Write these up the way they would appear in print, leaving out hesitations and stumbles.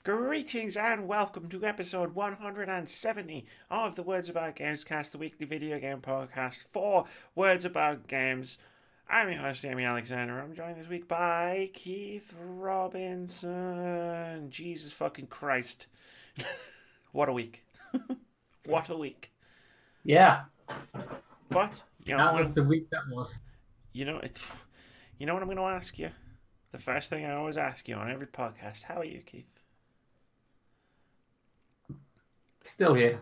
Greetings and welcome to episode 170 of the Words About Gamescast, the weekly video game podcast for Words About Games. I'm your host, Amy Alexander. I'm joined this week by Keith Robinson. Jesus fucking Christ. What a week. What a week. Yeah. But, that was the week that was. You know what I'm going to ask you? The first thing I always ask you on every podcast. How are you, Keith? Still here.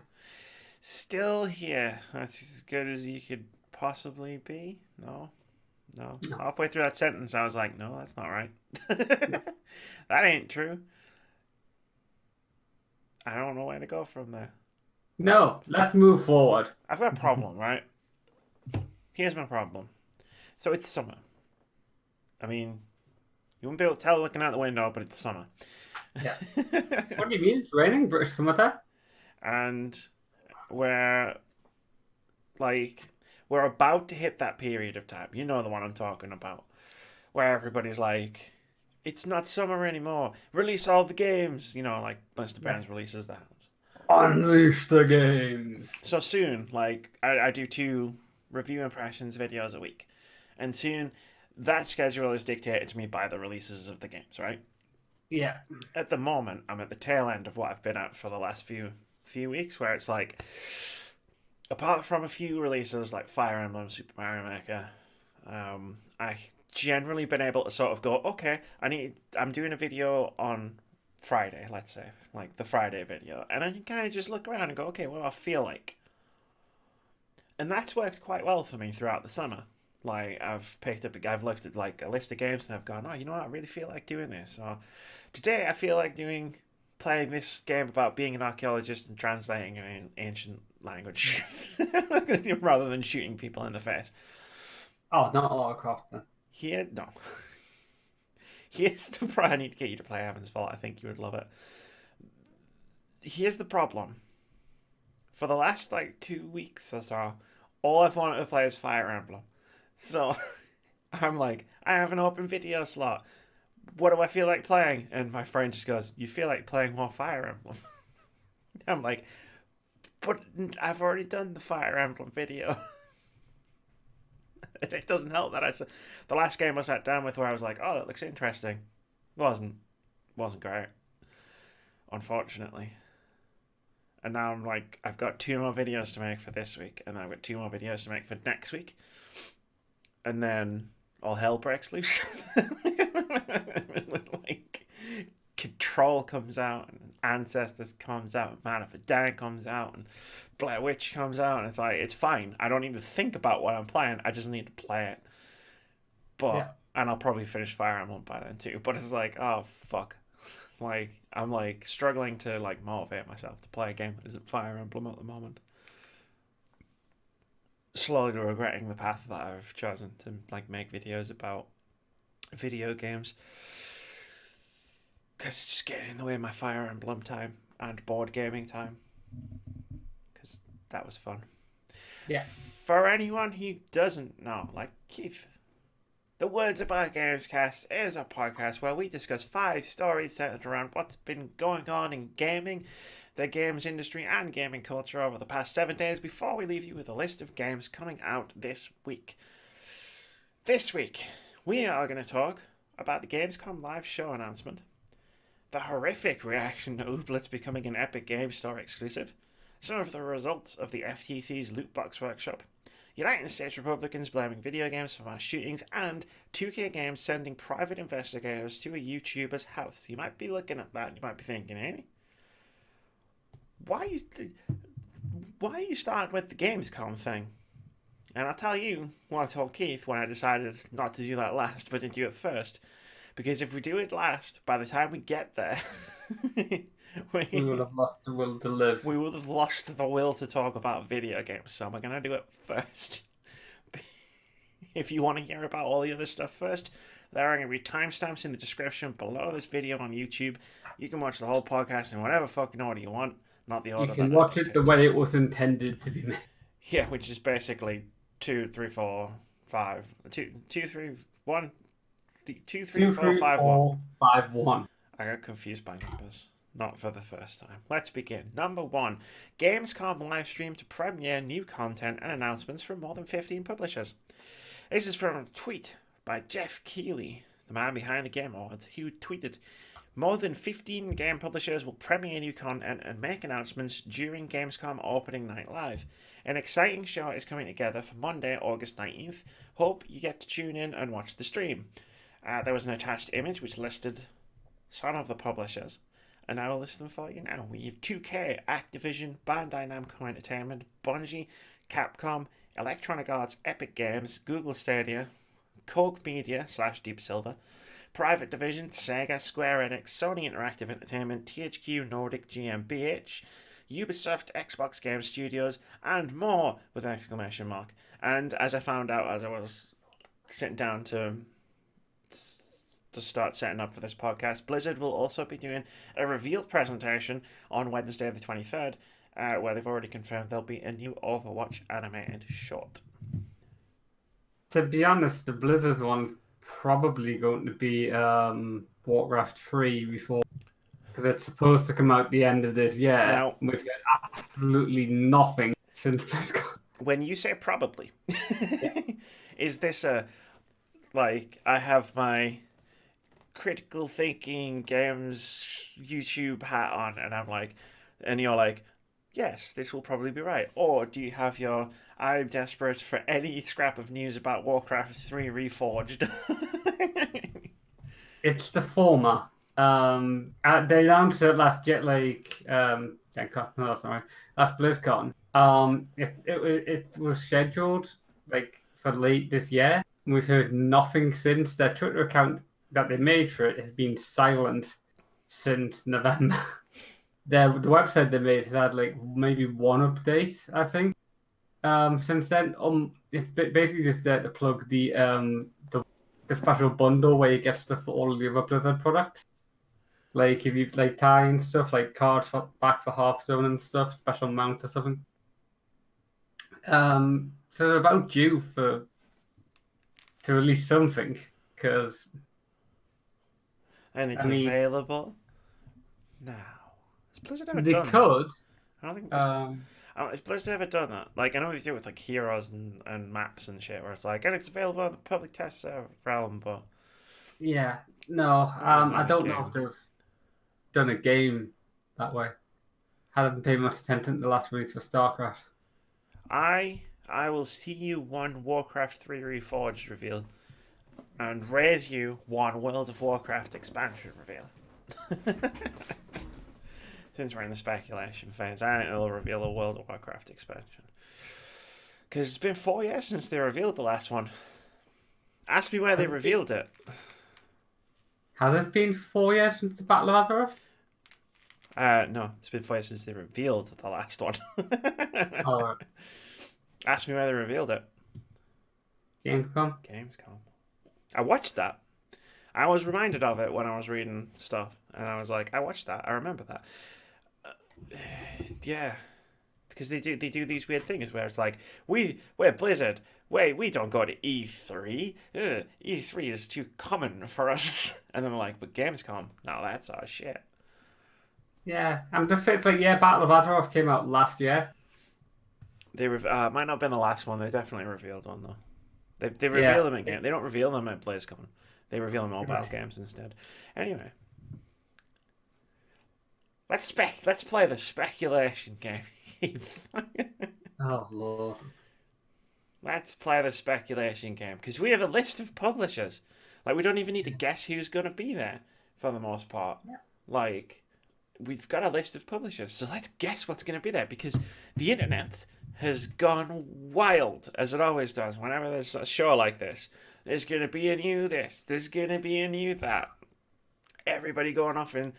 Still here. That's as good as you could possibly be. No. Halfway through that sentence, I was like, no, that's not right. That ain't true. I don't know where to go from there. No, let's move forward. I've got a problem, right? Here's my problem. So it's summer. I mean, you won't be able to tell looking out the window, but it's summer. Yeah. What do you mean? It's raining? British summertime? And we're about to hit that period of time. You know the one I'm talking about. Where everybody's like, it's not summer anymore. Release all the games. You know, like Mr. Burns releases that. Unleash the games. So soon, I do 2 review impressions videos a week. And soon, that schedule is dictated to me by the releases of the games, right? Yeah. At the moment, I'm at the tail end of what I've been at for the last few weeks, where it's like, apart from a few releases like Fire Emblem, Super Mario Maker, I generally been able to sort of go, okay, I'm doing a video on Friday, let's say, like the Friday video, and I can kind of just look around and go, okay, what do I feel like? And that's worked quite well for me throughout the summer. Like, I've looked at like a list of games and I've gone, oh, you know what, I really feel like doing this. Or today I feel like playing this game about being an archaeologist and translating an ancient language rather than shooting people in the face. Oh, not Lara Croft then. No. Here's the problem. I need to get you to play Heaven's Vault. I think you would love it. Here's the problem. For the last 2 weeks or so, all I've wanted to play is Fire Emblem. So I'm like, I have an open video slot. What do I feel like playing? And my friend just goes, you feel like playing more Fire Emblem. I'm like, but I've already done the Fire Emblem video. And it doesn't help that the last game I sat down with where I was like, oh, that looks interesting. Wasn't great, unfortunately. And now I'm like, I've got 2 more videos to make for this week, and then I've got 2 more videos to make for next week. And then all hell breaks loose. Control comes out, and Ancestors comes out, and Man of the Dead comes out, and Blair Witch comes out, and it's like, it's fine. I don't need to think about what I'm playing. I just need to play it. And I'll probably finish Fire Emblem by then too. But it's like, oh fuck. I'm struggling to motivate myself to play a game that isn't Fire Emblem at the moment. Slowly regretting the path that I've chosen to make videos about video games, because it's just getting in the way of my Fire Emblem time and board gaming time, because that was fun. Yeah. For anyone who doesn't know, like Keith, the Words About Gamescast is a podcast where we discuss 5 stories centered around what's been going on in gaming, the games industry, and gaming culture over the past 7 days before we leave you with a list of games coming out this week. This week, we are going to talk about the Gamescom live show announcement, the horrific reaction to Ooblets becoming an Epic Games Store exclusive, some of the results of the FTC's loot box workshop, United States Republicans blaming video games for mass shootings, and 2K Games sending private investigators to a YouTuber's house. You might be looking at that and you might be thinking, Amy, why are you starting with the Gamescom thing? And I'll tell you what I told Keith when I decided not to do that last, but to do it first. Because if we do it last, by the time we get there, we will have lost the will to live. We will have lost the will to talk about video games, so we're going to do it first. If you want to hear about all the other stuff first, there are going to be timestamps in the description below this video on YouTube. You can watch the whole podcast in whatever fucking order you want, not the order. You can watch it the way it was intended to be made. Yeah, which is basically 2, 3, 4, 5, 2, 3, 1, 2, 3, 4, 5, 1. 5, 1. I got confused by numbers. not for the first time. Let's begin. Number 1. Gamescom livestream to premiere new content and announcements from more than 15 publishers. This is from a tweet by Jeff Keighley, the man behind the Game Awards, who tweeted, more than 15 game publishers will premiere new content and make announcements during Gamescom opening night live. An exciting show is coming together for Monday, August 19th. Hope you get to tune in and watch the stream. There was an attached image which listed some of the publishers, and I will list them for you now. We have 2K, Activision, Bandai Namco Entertainment, Bungie, Capcom, Electronic Arts, Epic Games, Google Stadia, Koch Media / Deep Silver, Private Division, Sega, Square Enix, Sony Interactive Entertainment, THQ Nordic GmbH, Ubisoft, Xbox Game Studios, and more with an exclamation mark. And as I found out as I was sitting down to start setting up for this podcast, Blizzard will also be doing a reveal presentation on Wednesday the 23rd, where they've already confirmed there'll be a new Overwatch animated short. To be honest, the Blizzard one's probably going to be Warcraft 3 before, because it's supposed to come out the end of this year. Now, we've got absolutely nothing since BlizzCon. When you say probably, is this a, like, I have my critical thinking games YouTube hat on and I'm like, and you're like, yes, this will probably be right? Or do you have your, I'm desperate for any scrap of news about Warcraft 3 Reforged? It's the former. They announced it last year, last BlizzCon. It was scheduled for late this year. We've heard nothing since. Their Twitter account that they made for it has been silent since November. The website they made has had maybe one update, I think. Since then, it's basically just there to plug the special bundle where you get stuff for all of the other Blizzard products. If you tie and stuff, cards back for Hearthstone and stuff, special mount or something. So they're about due to release something, because... And it's available now. Has Blizzard ever done that? I don't think has Blizzard ever done that? I know we do it with heroes and maps and shit, where it's and it's available on the public test server realm, but yeah, no, I don't know if they've done a game that way. Hadn't paid much attention to the last release for StarCraft. I will see you one Warcraft 3 Reforged reveal and raise you one World of Warcraft expansion reveal. Since we're in the speculation phase, I think they'll reveal a World of Warcraft expansion. Because it's been 4 years since they revealed the last one. Ask me where they revealed it. Has it been 4 years since the Battle of Azeroth? No, it's been 4 years since they revealed the last one. Oh. Ask me where they revealed it. Gamescom. I watched that. I was reminded of it when I was reading stuff, and I was like, I watched that. I remember that. Yeah, because they do these weird things where it's like, we're Blizzard. We don't go to E3. E3 is too common for us. And then they're like, but Gamescom, no, that's our shit. Yeah, I'm just it's Battle of Azeroth came out last year. They might not have been the last one. They definitely revealed one though. They reveal them again. They don't reveal them at BlizzCon. They reveal them mobile games instead. Anyway, let's play the speculation game. Oh Lord. Let's play the speculation game because we have a list of publishers. We don't even need to guess who's going to be there for the most part. Yeah. We've got a list of publishers, so let's guess what's going to be there because the internet has gone wild, as it always does. Whenever there's a show like this, there's going to be a new this, there's going to be a new that. Everybody going off in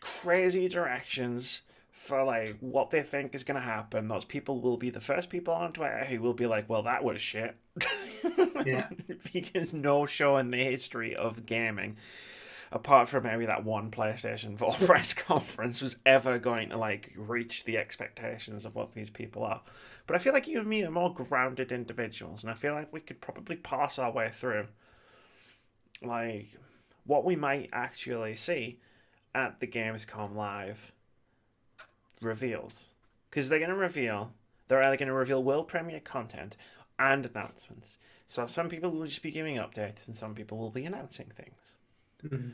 crazy directions for what they think is going to happen. Those people will be the first people on Twitter who will be like, well, that was shit. Yeah. Because no show in the history of gaming, apart from maybe that one PlayStation 4 press conference, was ever going to reach the expectations of what these people are. But I feel like you and me are more grounded individuals, and I feel like we could probably pass our way through what we might actually see at the Gamescom Live reveals. Because they're either going to reveal world premiere content and announcements. So some people will just be giving updates and some people will be announcing things. Mm-hmm.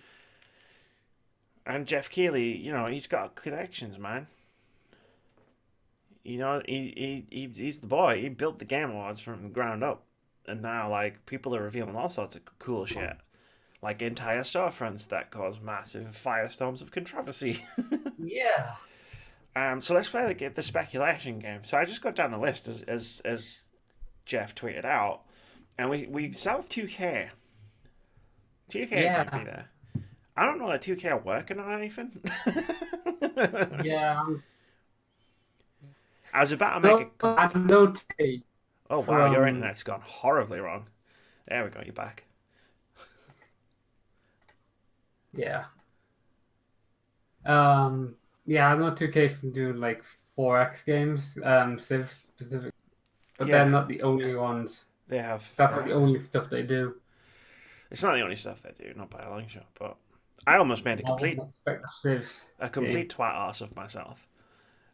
And Jeff Keighley, he's got connections, man. He's the boy. He built the Game Awards from the ground up. And now, like, people are revealing all sorts of cool shit. Like entire storefronts that cause massive firestorms of controversy. Yeah. So let's play the speculation game. So I just got down the list as Jeff tweeted out. And we start with 2K. 2K might be there. I don't know that 2K are working on anything. Yeah. I was about to make a... I know Oh, wow, your internet's gone horribly wrong. There we go, you're back. Yeah. Yeah, I know 2K from doing like 4X games, Civ specific, but they're not the only ones. They have. That's not the only stuff they do. It's not the only stuff they do, not by a long shot. But I almost made a complete twat arse of myself,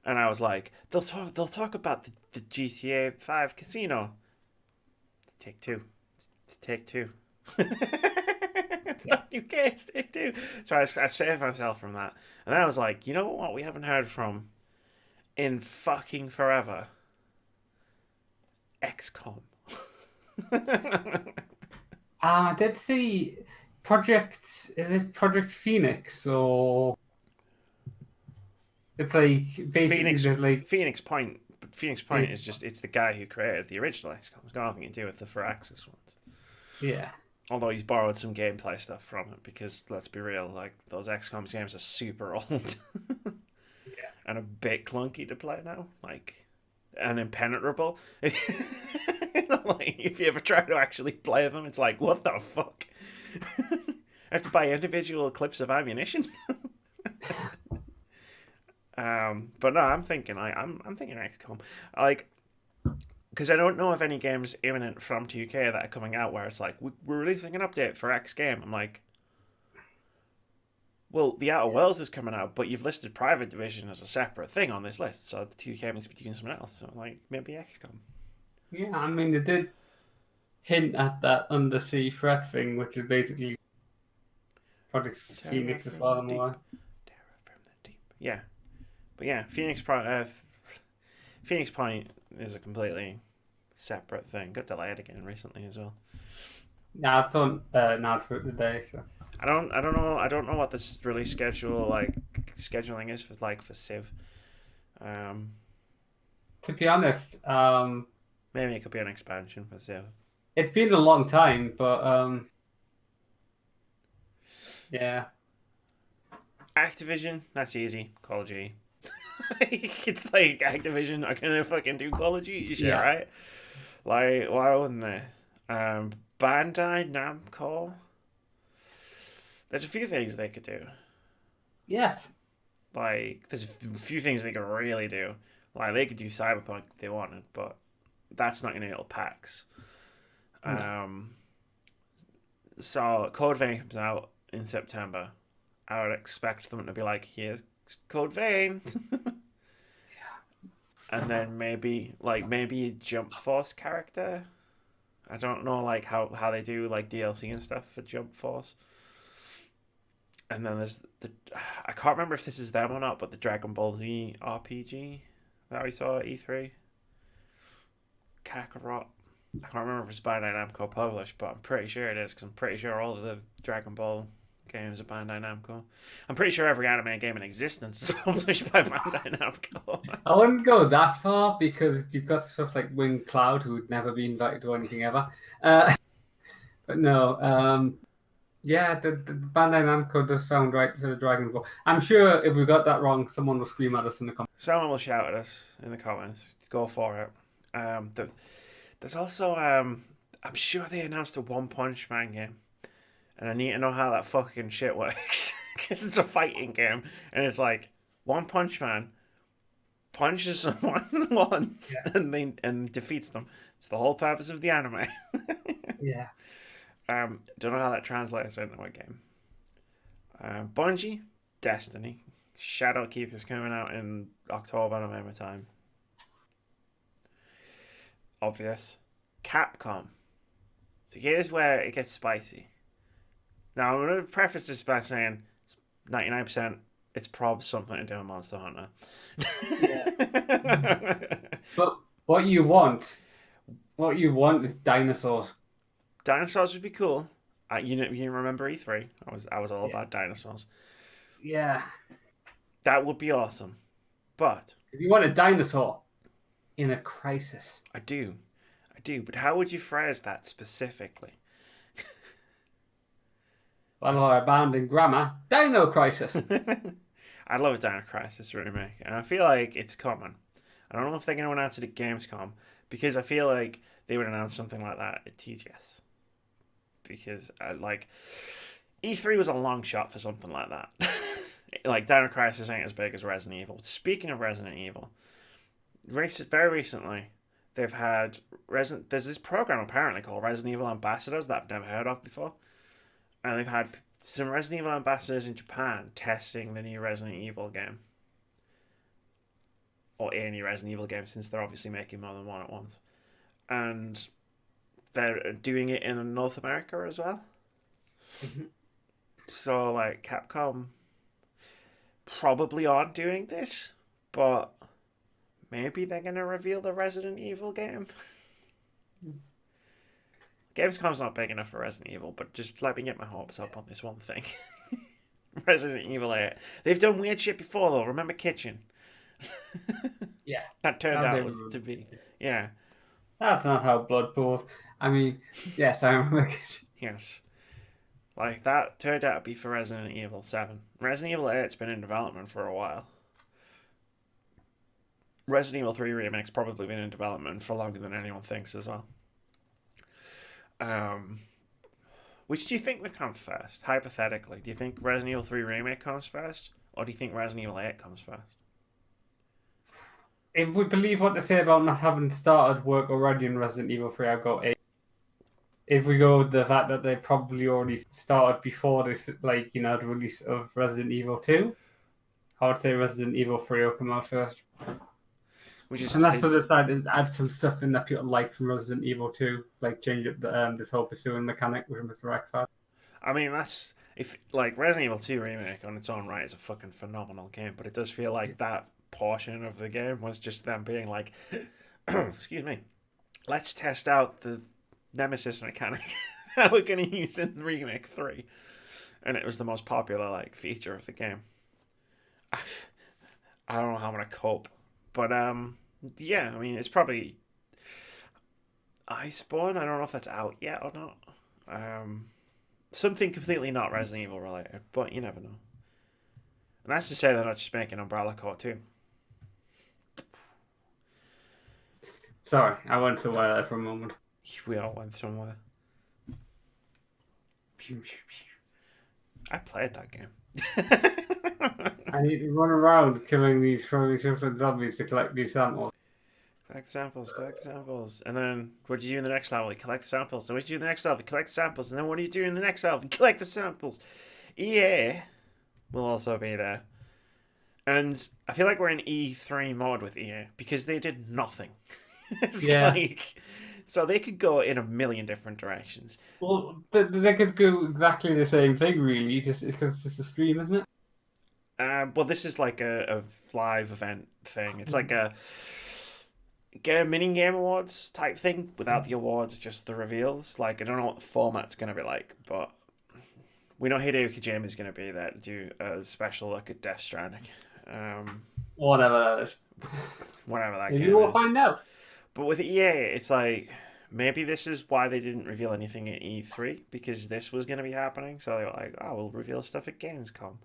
and I was like, they'll talk about the GTA 5 casino. Take two. Take two. It's not UK, it's Take Two. So I saved myself from that. And then I was like, you know what we haven't heard from in fucking forever? XCOM. I did see Project Phoenix or it's like basically Phoenix Point. But Phoenix Point is just it's the guy who created the original XCOM. It's got nothing to do with the Firaxis ones. Yeah. Although he's borrowed some gameplay stuff from it because let's be real, like those XCOM games are super old. Yeah. And a bit clunky to play now. Like and impenetrable. Like, if you ever try to actually play them, it's like, what the fuck? I have to buy individual clips of ammunition. But no, I'm thinking XCOM. Like, because I don't know of any games imminent from 2K that are coming out where it's like, we're releasing an update for X game. I'm like, well, The Outer Worlds is coming out, but you've listed Private Division as a separate thing on this list, so the 2K must be doing something else. So, like, maybe XCOM. Yeah, I mean, they did hint at that undersea threat thing, which is basically Project Phoenix as well. Terror from the deep. Yeah. But yeah, Phoenix Point is a completely separate thing. Got delayed again recently as well. Yeah, it's on now for today, so. I don't know what this release scheduling is for Civ. To be honest, maybe it could be an expansion for Civ. It's been a long time, but yeah. Activision, that's easy. Call of Duty. It's like Activision are gonna fucking do Call of Duty shit, right? Like, why wouldn't they? Bandai Namco. There's a few things they could do. Yes. Like, there's a few things they could really do. Like, they could do Cyberpunk if they wanted, but that's not going to get PAX. No. So, Code Vein comes out in September. I would expect them to be like, here's Code Vein. And then maybe a Jump Force character. I don't know, like, how they do, like, DLC and stuff for Jump Force. And then there's I can't remember if this is them or not, but the Dragon Ball Z RPG that we saw at E3. Kakarot. I can't remember if it's Bandai Namco published, but I'm pretty sure it is, because I'm pretty sure all of the Dragon Ball games are Bandai Namco. I'm pretty sure every anime game in existence is published by Bandai Namco. I wouldn't go that far, because you've got stuff like Winged Cloud, who would never be invited to anything ever. But no, yeah, the Bandai Namco does sound right for the Dragon Ball. I'm sure if we got that wrong, someone will scream at us in the comments. Someone will shout at us in the comments. Go for it. There's also, I'm sure they announced a One Punch Man game. And I need to know how that fucking shit works. Because it's a fighting game. And it's like, One Punch Man punches someone once and defeats them. It's the whole purpose of the anime. Yeah. Don't know how that translates into a game. Bungie Destiny. Shadowkeeper's coming out in October, November time. Obvious. Capcom. So here's where it gets spicy. Now, I'm going to preface this by saying 99% it's probably something to do with Monster Hunter. Yeah. But what you want is dinosaurs. Dinosaurs would be cool. You remember E3? I was all Yeah. about dinosaurs. Yeah. That would be awesome. But If you want a dinosaur in a crisis. I do. But how would you phrase that specifically? Well, our abandoned grammar, Dino Crisis. I'd love a Dino Crisis remake, and I feel like it's coming. I don't know if they're going to announce it at Gamescom, because I feel like they would announce something like that at TGS. Because, E3 was a long shot for something like that. Like, Dino Crisis ain't as big as Resident Evil. Speaking of Resident Evil, very recently, they've had... There's this program, apparently, called Resident Evil Ambassadors that I've never heard of before. And they've had some Resident Evil ambassadors in Japan testing the new Resident Evil game. Or any Resident Evil game, since they're obviously making more than one at once. And they're doing it in North America as well. Mm-hmm. So, like, Capcom probably aren't doing this, but maybe they're going to reveal the Resident Evil game. Gamescom's not big enough for Resident Evil, but just let me get my hopes up on this one thing. Resident Evil 8. They've done weird shit before, though. Remember Kitchen? Yeah. That turned out to be... Yeah. That's not how blood pools. I mean, yes, I remember Kitchen. Yes. Like, that turned out to be for Resident Evil 7. Resident Evil 8's been in development for a while. Resident Evil 3 Remake's probably been in development for longer than anyone thinks as well. Which do you think would come first? Hypothetically, do you think Resident Evil 3 Remake comes first? Or do you think Resident Evil 8 comes first? If we believe what they say about not having started work already in Resident Evil 3, I'll go 8. If we go with the fact that they probably already started before this, the release of Resident Evil 2, I would say Resident Evil 3 will come out first. Unless they decide to add some stuff in that people like from Resident Evil 2, like change up this whole pursuing mechanic with Mr. X had. I mean, that's Resident Evil 2 Remake on its own right is a fucking phenomenal game, but it does feel like that portion of the game was just them being like, excuse me, let's test out the Nemesis mechanic that we're going to use in Remake 3. And it was the most popular feature of the game. I don't know how I'm going to cope. But, yeah, I mean, it's probably Iceborne. I don't know if that's out yet or not. Something completely not Resident Evil related, but you never know. And that's to say they're not just making Umbrella Corps too. Sorry, I went somewhere there for a moment. We all went somewhere. I played that game. I need to run around killing these shifting zombies to collect these samples. Collect samples. And then what do you do in the next level? You collect the samples. And what do you do in the next level? You collect the samples. And then what do you do in the next level? You collect the samples. EA will also be there. And I feel like we're in E3 mode with EA because they did nothing. So they could go in a million different directions. Well, they could do exactly the same thing, really, just because it's a stream, isn't it? Well, this is like a live event thing. It's like a mini game awards type thing without the awards, just the reveals. I don't know what the format's going to be like, but we know Hideo Kojima is going to be there to do a special look at Death Stranding. Whatever that is. Whatever that game is. You will find out. But with EA, it's maybe this is why they didn't reveal anything at E3, because this was going to be happening. So they were like, oh, we'll reveal stuff at Gamescom.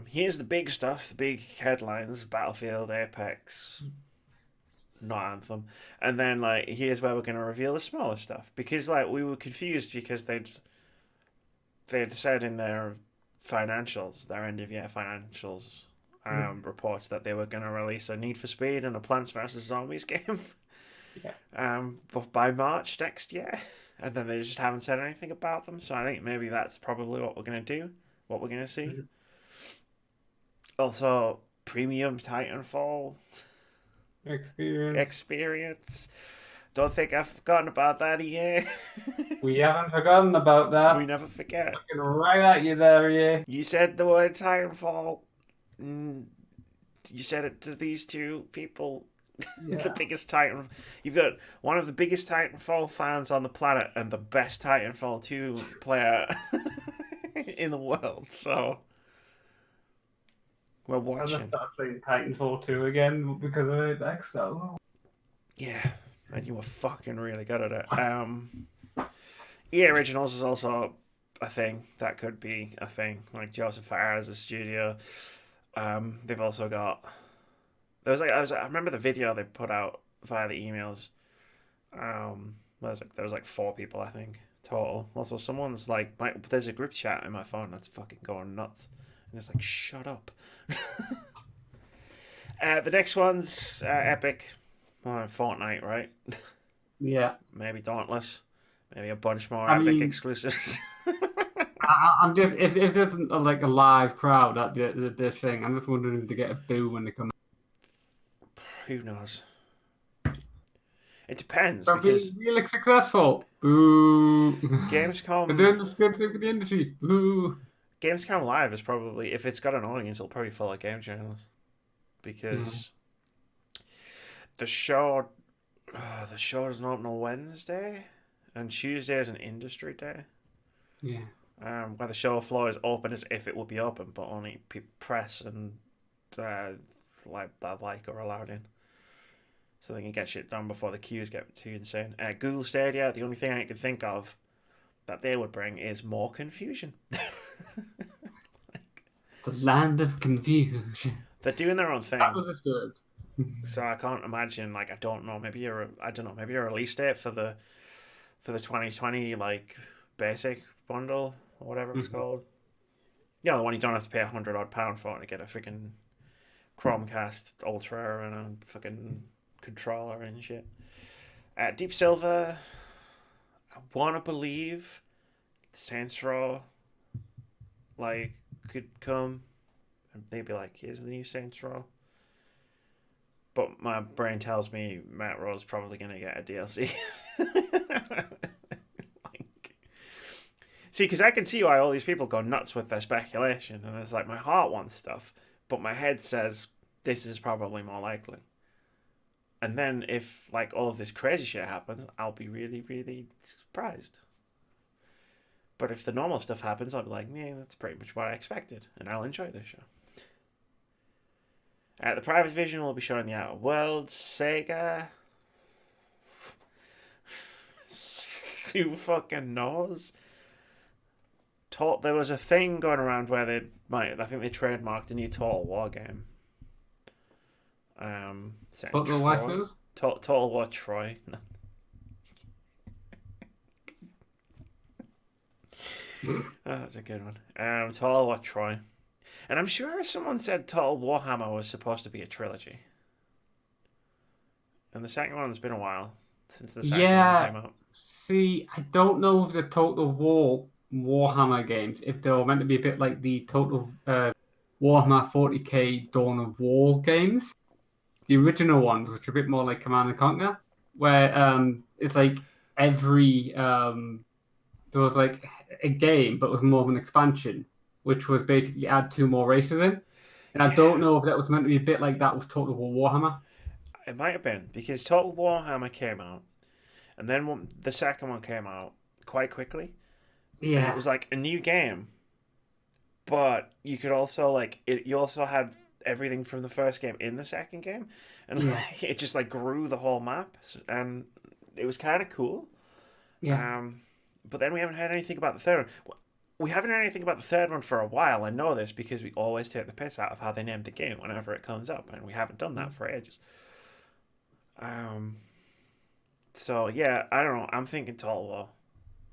Here's the big stuff, the big headlines: Battlefield, Apex, not Anthem. And then here's where we're going to reveal the smaller stuff, because we were confused because they'd said in their financials, their end of year financials reports, that they were going to release a Need for Speed and a Plants vs Zombies game but by March next year, and then they just haven't said anything about them. So I think maybe that's probably what we're going to do, what we're going to see. Also, premium Titanfall Experience. experience. Don't think I've forgotten about that, EA. We haven't forgotten about We that. never forget. Looking right at you there, yeah. You said the word Titanfall. Mm, you said it to these two people. The Yeah. biggest Titan. You've got one of the biggest Titanfall fans on the planet and the best Titanfall 2 player in the world. So we're I just watching. started playing Titanfall 2 again because of Apex. That was all. Yeah, and you were fucking really good at it. EA Originals is also a thing that could be a thing. Like Joseph Fares, a studio. They've also got. I remember the video they put out via the emails. There was like 4 people, I think, total. Also, someone's like, there's a group chat in my phone that's fucking going nuts, and it's like, shut up. The next one's Epic, Fortnite, right? Yeah. Maybe Dauntless, maybe a bunch more I Epic mean, exclusives. I'm just if there's like a live crowd at this thing, I'm just wondering if they get a boo when they come. Who knows? It depends They're being because really successful. Boo. They're Gamescom doing this good thing for the industry. Boo. Gamescom Live is probably, if it's got an audience, it'll probably fill a game channels Yeah. because the show the show doesn't open on Wednesday, and Tuesday is an industry day. Yeah. Where the show floor is open as if it would be open, but only press and like are allowed in, so they can get shit done before the queues get too insane. Google Stadia, the only thing I can think of that they would bring is more confusion. The land of confusion. They're doing their own thing. That was good. So I can't imagine, like, I don't know, maybe I don't know, maybe a release date for the 2020 like basic bundle or whatever it's called. Yeah, the one you don't have to pay £100 for to get a freaking Chromecast Ultra and a fucking controller and shit. Deep Silver, I wanna believe Saints Row like could come and they'd be like, here's the new Saints Row. But my brain tells me Matt Rowe's probably going to get a DLC. Like, see, because I can see why all these people go nuts with their speculation, and it's like my heart wants stuff, but my head says this is probably more likely. And then if like all of this crazy shit happens, I'll be really, really surprised. But if the normal stuff happens, I'll be like, yeah, that's pretty much what I expected, and I'll enjoy this show. The private division will be showing the Outer Worlds, Sega. Who fucking knows? There was a thing going around where I think they trademarked a new Total War game. Total Waifus? Total War Troy. No. Oh, that's a good one. Total War Troy. And I'm sure someone said Total Warhammer was supposed to be a trilogy. And the second one's been a while since the second one came out. See, I don't know if the Total Warhammer games, if they were meant to be a bit like the Total Warhammer 40k Dawn of War games. The original ones, which are a bit more like Command and Conquer, where it's like every there was like a game, but with more of an expansion, which was basically add 2 more races in. And I don't know if that was meant to be a bit like that with Total War Warhammer. It might have been, because Total Warhammer came out, and then the second one came out quite quickly. Yeah. And it was like a new game, but you could also you also had everything from the first game in the second game, and it just like grew the whole map, and it was kind of cool. Yeah. But then we haven't heard anything about the third one. We haven't heard anything about the third one for a while. I know this because we always take the piss out of how they named the game whenever it comes up, and we haven't done that for ages. So yeah, I don't know. I'm thinking Total War.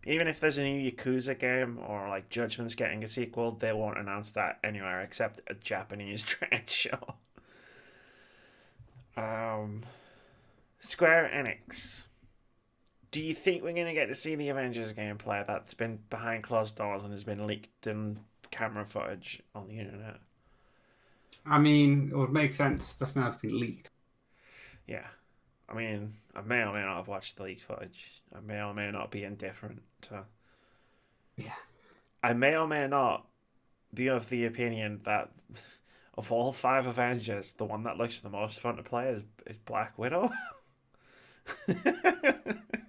Even if there's a new Yakuza game or like Judgment's getting a sequel, they won't announce that anywhere except a Japanese trade show. Square Enix. Do you think we're going to get to see the Avengers gameplay that's been behind closed doors and has been leaked in camera footage on the internet? I mean, it would make sense. Just now it's been leaked. Yeah. I mean, I may or may not have watched the leaked footage. I may or may not be indifferent to. Yeah. I may or may not be of the opinion that of all 5 Avengers, the one that looks the most fun to play is Black Widow.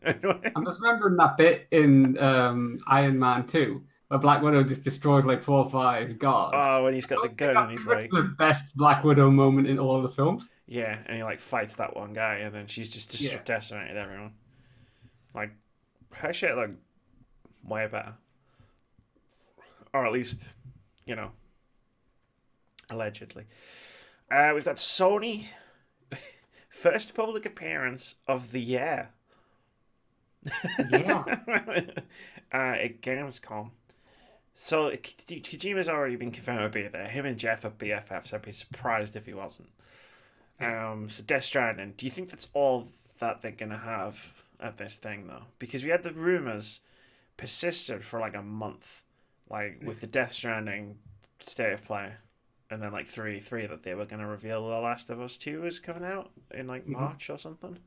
I'm just remembering that bit in Iron Man 2 where Black Widow just destroys like 4 or 5 guards. Oh, when he's I got the don't think gun and that's he's pretty much like, the best Black Widow moment in all the films. yeah, and he like fights that one guy, and then she's just decimated everyone. Like, her shit looked way better, or at least, you know, allegedly. We've got Sony first public appearance of the year. Yeah. At Gamescom. So Kojima's already been confirmed to be there. Him and Jeff are BFFs. I'd be surprised if he wasn't. So Death Stranding. Do you think that's all that they're gonna have at this thing though? Because we had the rumors persisted for like a month, like with the Death Stranding state of play, and then like three that they were gonna reveal The Last of Us 2 is coming out in like March or something.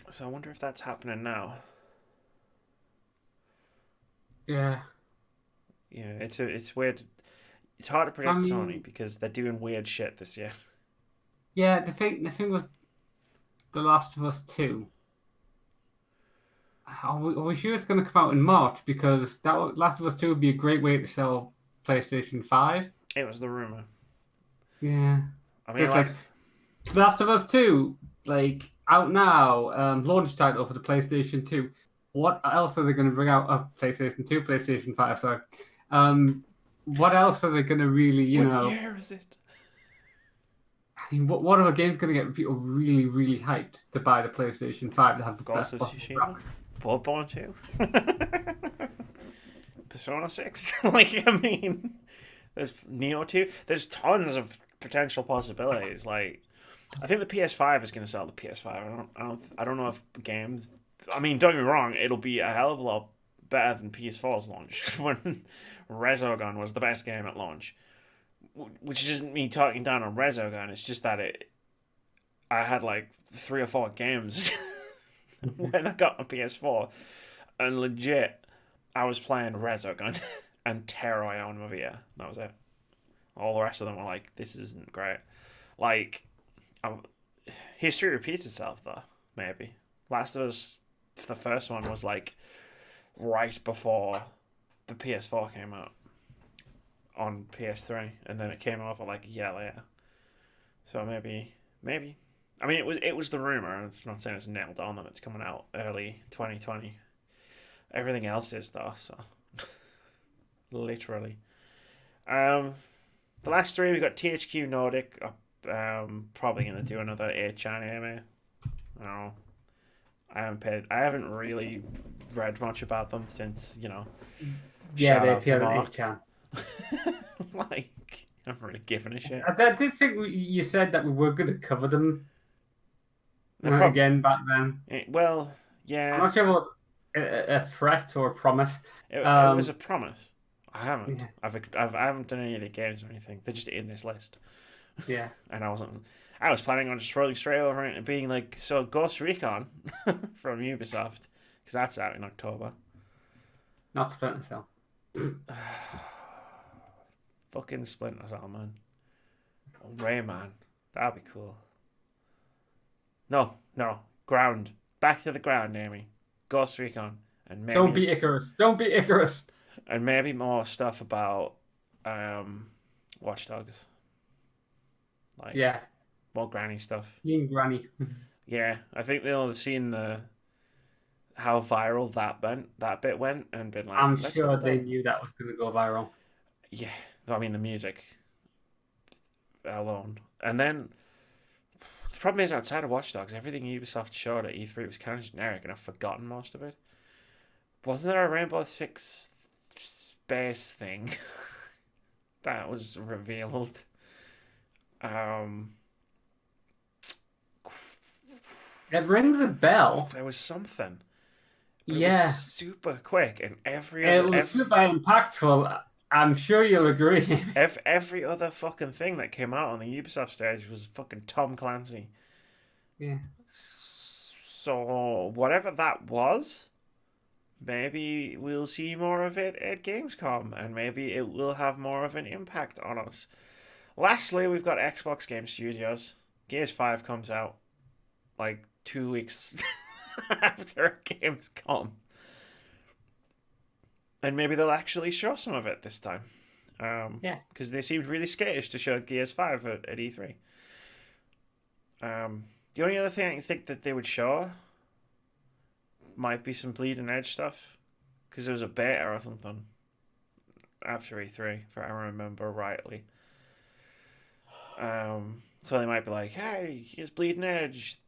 So I wonder if that's happening now. Yeah. Yeah, it's weird. It's hard to predict Sony because they're doing weird shit this year. Yeah, the thing with The Last of Us 2. Are we sure it's going to come out in March? Because Last of Us 2 would be a great way to sell PlayStation 5. It was the rumor. Yeah. I mean, like Last of Us 2, like out now, launch title for the PlayStation 2. What else are they going to bring out? PlayStation 2, PlayStation 5, sorry. What else are they going to really, what year is it? I mean, what other game's going to get people really, really hyped to buy the PlayStation 5 to have the Ghost best of Tsushima? Bloodborne 2? Persona 6? Like, I mean, there's Neo 2. There's tons of potential possibilities. Like, I think the PS5 is going to sell the PS5. I don't know if games. I mean, don't get me wrong. It'll be a hell of a lot better than PS4's launch when Resogun was the best game at launch. Which isn't me talking down on Resogun. It's just that I had like 3 or 4 games when I got my PS4, and legit, I was playing Resogun and Terror on my VR. That was it. All the rest of them were like, this isn't great. Like, history repeats itself though. Maybe Last of Us, the first one was like right before the PS4 came out on PS3, and then it came over like a year later. So maybe. I mean, it was the rumor. It's not saying it's nailed on that it's coming out early 2020. Everything else is though. So literally. The last 3 we got THQ Nordic. Probably gonna do another 8chan anime. I don't know. I haven't really read much about them since Yeah, they appeared on 8chan. Like, I'm really giving a shit. I did think you said that we were going to cover them again back then. Well, yeah. I'm not sure what a threat or a promise. It was a promise. I haven't. Yeah. I haven't done any of the games or anything. They're just in this list. Yeah. And I was planning on just rolling straight over it and being like, so Ghost Recon from Ubisoft, because that's out in October. Not Splinter Cell. Fucking Splinter Cell, man. Oh, Rayman. That'd be cool. No. Ground. Back to the ground, Amy. Ghost Recon. And maybe Don't be Icarus. And maybe more stuff about Watch Dogs. Like, yeah. More granny stuff. Being granny. Yeah. I think they'll have seen how viral that bit went and been like, I'm sure they knew that was going to go viral. Yeah. I mean, the music alone. And then the problem is, outside of Watch Dogs, everything Ubisoft showed at E3 was kind of generic, and I've forgotten most of it. Wasn't there a Rainbow Six space thing that was revealed? It rings a bell. There was something. Yeah. It was super quick, and it was super impactful. I'm sure you'll agree. Every other fucking thing that came out on the Ubisoft stage was fucking Tom Clancy. Yeah. So whatever that was, maybe we'll see more of it at Gamescom, and maybe it will have more of an impact on us. Lastly, we've got Xbox Game Studios. Gears 5 comes out like 2 weeks after Gamescom. And maybe they'll actually show some of it this time. Yeah. Because they seemed really skittish to show Gears 5 at E3. The only other thing I think that they would show might be some Bleeding Edge stuff. Because there was a beta or something after E3, if I remember rightly. So they might be like, hey, here's Bleeding Edge.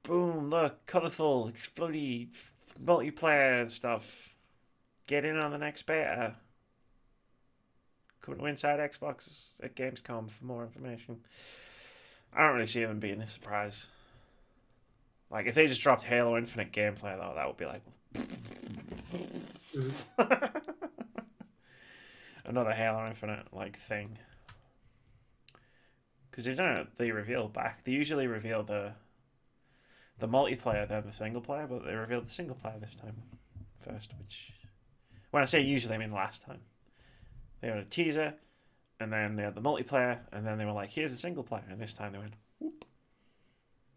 Boom, look, colourful, explodey, multiplayer stuff. Get in on the next beta. Come to Inside Xbox at Gamescom for more information. I don't really see them being a surprise. Like, if they just dropped Halo Infinite gameplay, though, that would be like... another Halo Infinite, like, thing. Because they don't, they usually reveal the multiplayer, then the single player, but they revealed the single player this time first, which... When I say usually, I mean last time. They had a teaser, and then they had the multiplayer, and then they were like, here's the single player. And this time they went, whoop.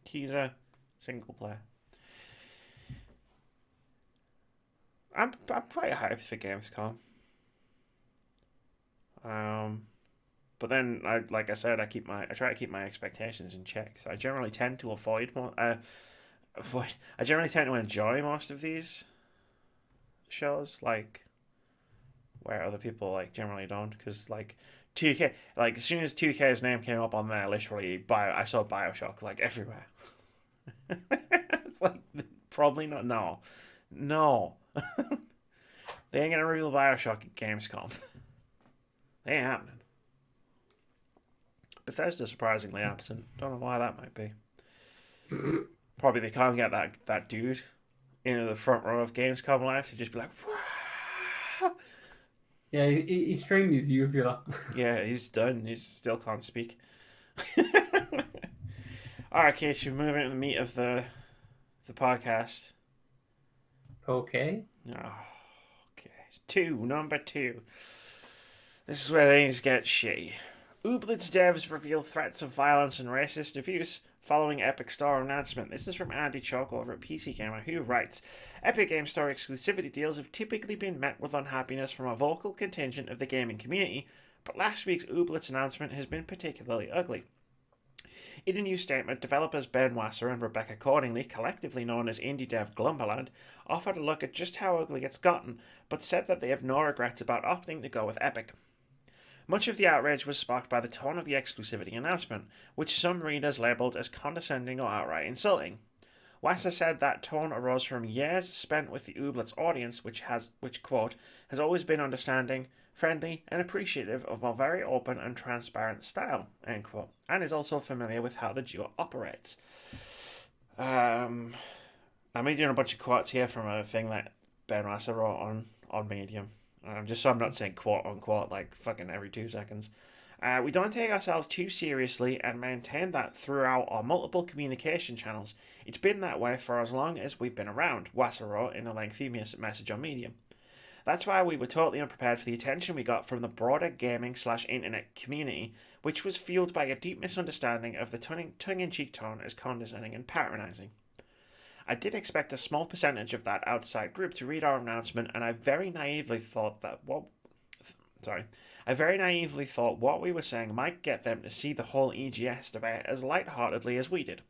Teaser, single player. I'm quite hyped for Gamescom. But then, like I said, I try to keep my expectations in check. So I generally tend to I generally tend to enjoy most of these shows, like where other people like generally don't, because like 2K, like as soon as 2K's name came up on there, literally I saw BioShock like everywhere. It's like probably not. No, they ain't gonna reveal BioShock at Gamescom. They ain't happening. Bethesda surprisingly absent. Don't know why that might be. Probably they can't get that dude into the front row of Gamescom Live to just be like, wah! Yeah, he's trained his uvula. Yeah, he's done. He still can't speak. Alright, Kate, we're moving to the meat of the podcast. Okay. Oh, okay. Number two. This is where things get shitty. Ooblets devs reveal threats of violence and racist abuse following Epic Store announcement. This is from Andy Chalk over at PC Gamer, who writes, Epic Game Store exclusivity deals have typically been met with unhappiness from a vocal contingent of the gaming community, but last week's Ooblets announcement has been particularly ugly. In a new statement, developers Ben Wasser and Rebecca Cordingley, collectively known as indie dev Glumberland, offered a look at just how ugly it's gotten, but said that they have no regrets about opting to go with Epic. Much of the outrage was sparked by the tone of the exclusivity announcement, which some readers labelled as condescending or outright insulting. Wasser said that tone arose from years spent with the Ooblets audience, which quote, has always been understanding, friendly, and appreciative of our very open and transparent style, end quote, and is also familiar with how the duo operates. I'm doing a bunch of quotes here from a thing that Ben Wasser wrote on Medium. Just so I'm not saying quote unquote like fucking every 2 seconds. We don't take ourselves too seriously and maintain that throughout our multiple communication channels. It's been that way for as long as we've been around, Wasser wrote in a lengthy message on Medium. That's why we were totally unprepared for the attention we got from the broader gaming/internet community, which was fueled by a deep misunderstanding of the tongue-in-cheek tone as condescending and patronising. I did expect a small percentage of that outside group to read our announcement, and I very naively thought what we were saying might get them to see the whole EGS debate as lightheartedly as we did.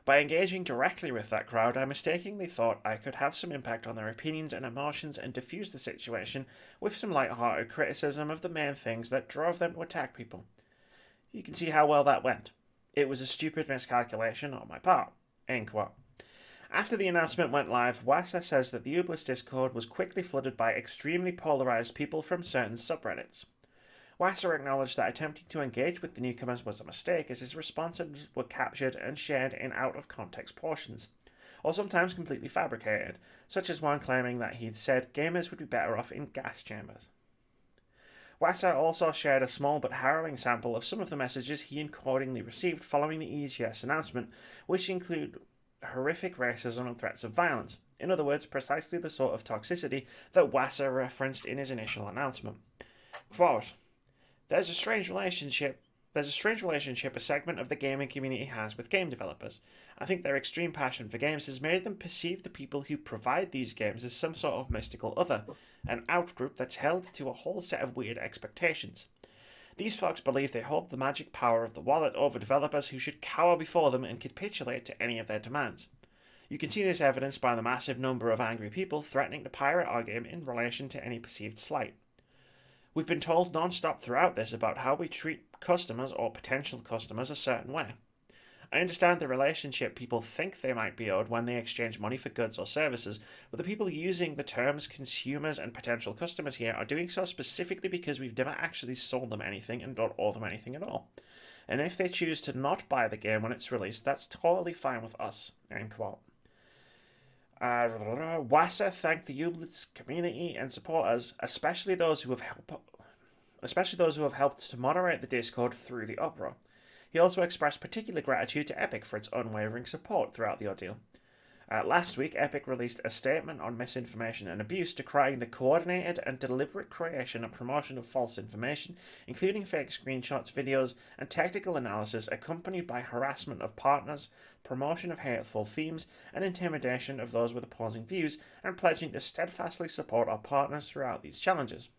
By engaging directly with that crowd, I mistakenly thought I could have some impact on their opinions and emotions and diffuse the situation with some lighthearted criticism of the main things that drove them to attack people. You can see how well that went. It was a stupid miscalculation on my part. End quote. After the announcement went live, Wasser says that the Ooblets Discord was quickly flooded by extremely polarised people from certain subreddits. Wasser acknowledged that attempting to engage with the newcomers was a mistake, as his responses were captured and shared in out-of-context portions, or sometimes completely fabricated, such as one claiming that he'd said gamers would be better off in gas chambers. Wasser also shared a small but harrowing sample of some of the messages he accordingly received following the EGS announcement, which include horrific racism and threats of violence. In other words, precisely the sort of toxicity that Wasser referenced in his initial announcement. Quote, There's a strange relationship a segment of the gaming community has with game developers. I think their extreme passion for games has made them perceive the people who provide these games as some sort of mystical other, an outgroup that's held to a whole set of weird expectations. These folks believe they hold the magic power of the wallet over developers who should cower before them and capitulate to any of their demands. You can see this evidenced by the massive number of angry people threatening to pirate our game in relation to any perceived slight. We've been told non-stop throughout this about how we treat customers or potential customers a certain way. I understand the relationship people think they might be owed when they exchange money for goods or services, but the people using the terms consumers and potential customers here are doing so specifically because we've never actually sold them anything and don't owe them anything at all. And if they choose to not buy the game when it's released, that's totally fine with us. End quote. Wasser thanked the Ooblets community and supporters, especially those who have helped to moderate the Discord through the uproar. He also expressed particular gratitude to Epic for its unwavering support throughout the ordeal. Last week, Epic released a statement on misinformation and abuse, decrying the coordinated and deliberate creation and promotion of false information, including fake screenshots, videos, and technical analysis accompanied by harassment of partners, promotion of hateful themes, and intimidation of those with opposing views, and pledging to steadfastly support our partners throughout these challenges.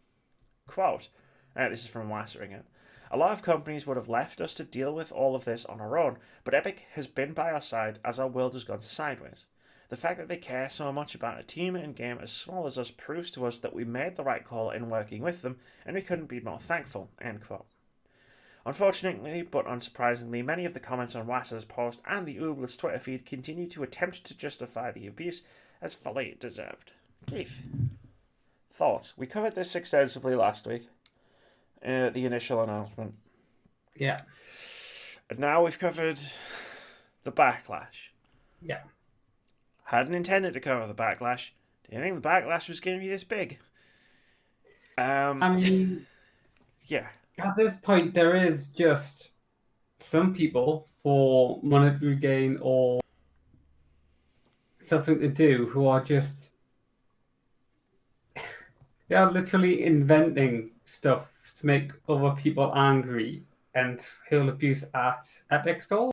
Quote, this is from Wasser again. A lot of companies would have left us to deal with all of this on our own, but Epic has been by our side as our world has gone sideways. The fact that they care so much about a team and game as small as us proves to us that we made the right call in working with them, and we couldn't be more thankful. End quote. Unfortunately, but unsurprisingly, many of the comments on Wasser's post and the Ooblets Twitter feed continue to attempt to justify the abuse as fully deserved. Keith, thoughts? We covered this extensively last week. The initial announcement. Yeah. And now we've covered the backlash. Yeah. Hadn't intended to cover the backlash. Didn't think the backlash was going to be this big. I mean, yeah. At this point, there is just some people for monetary gain or something to do who are just they are literally inventing stuff to make other people angry and hurl abuse at Epic's goal.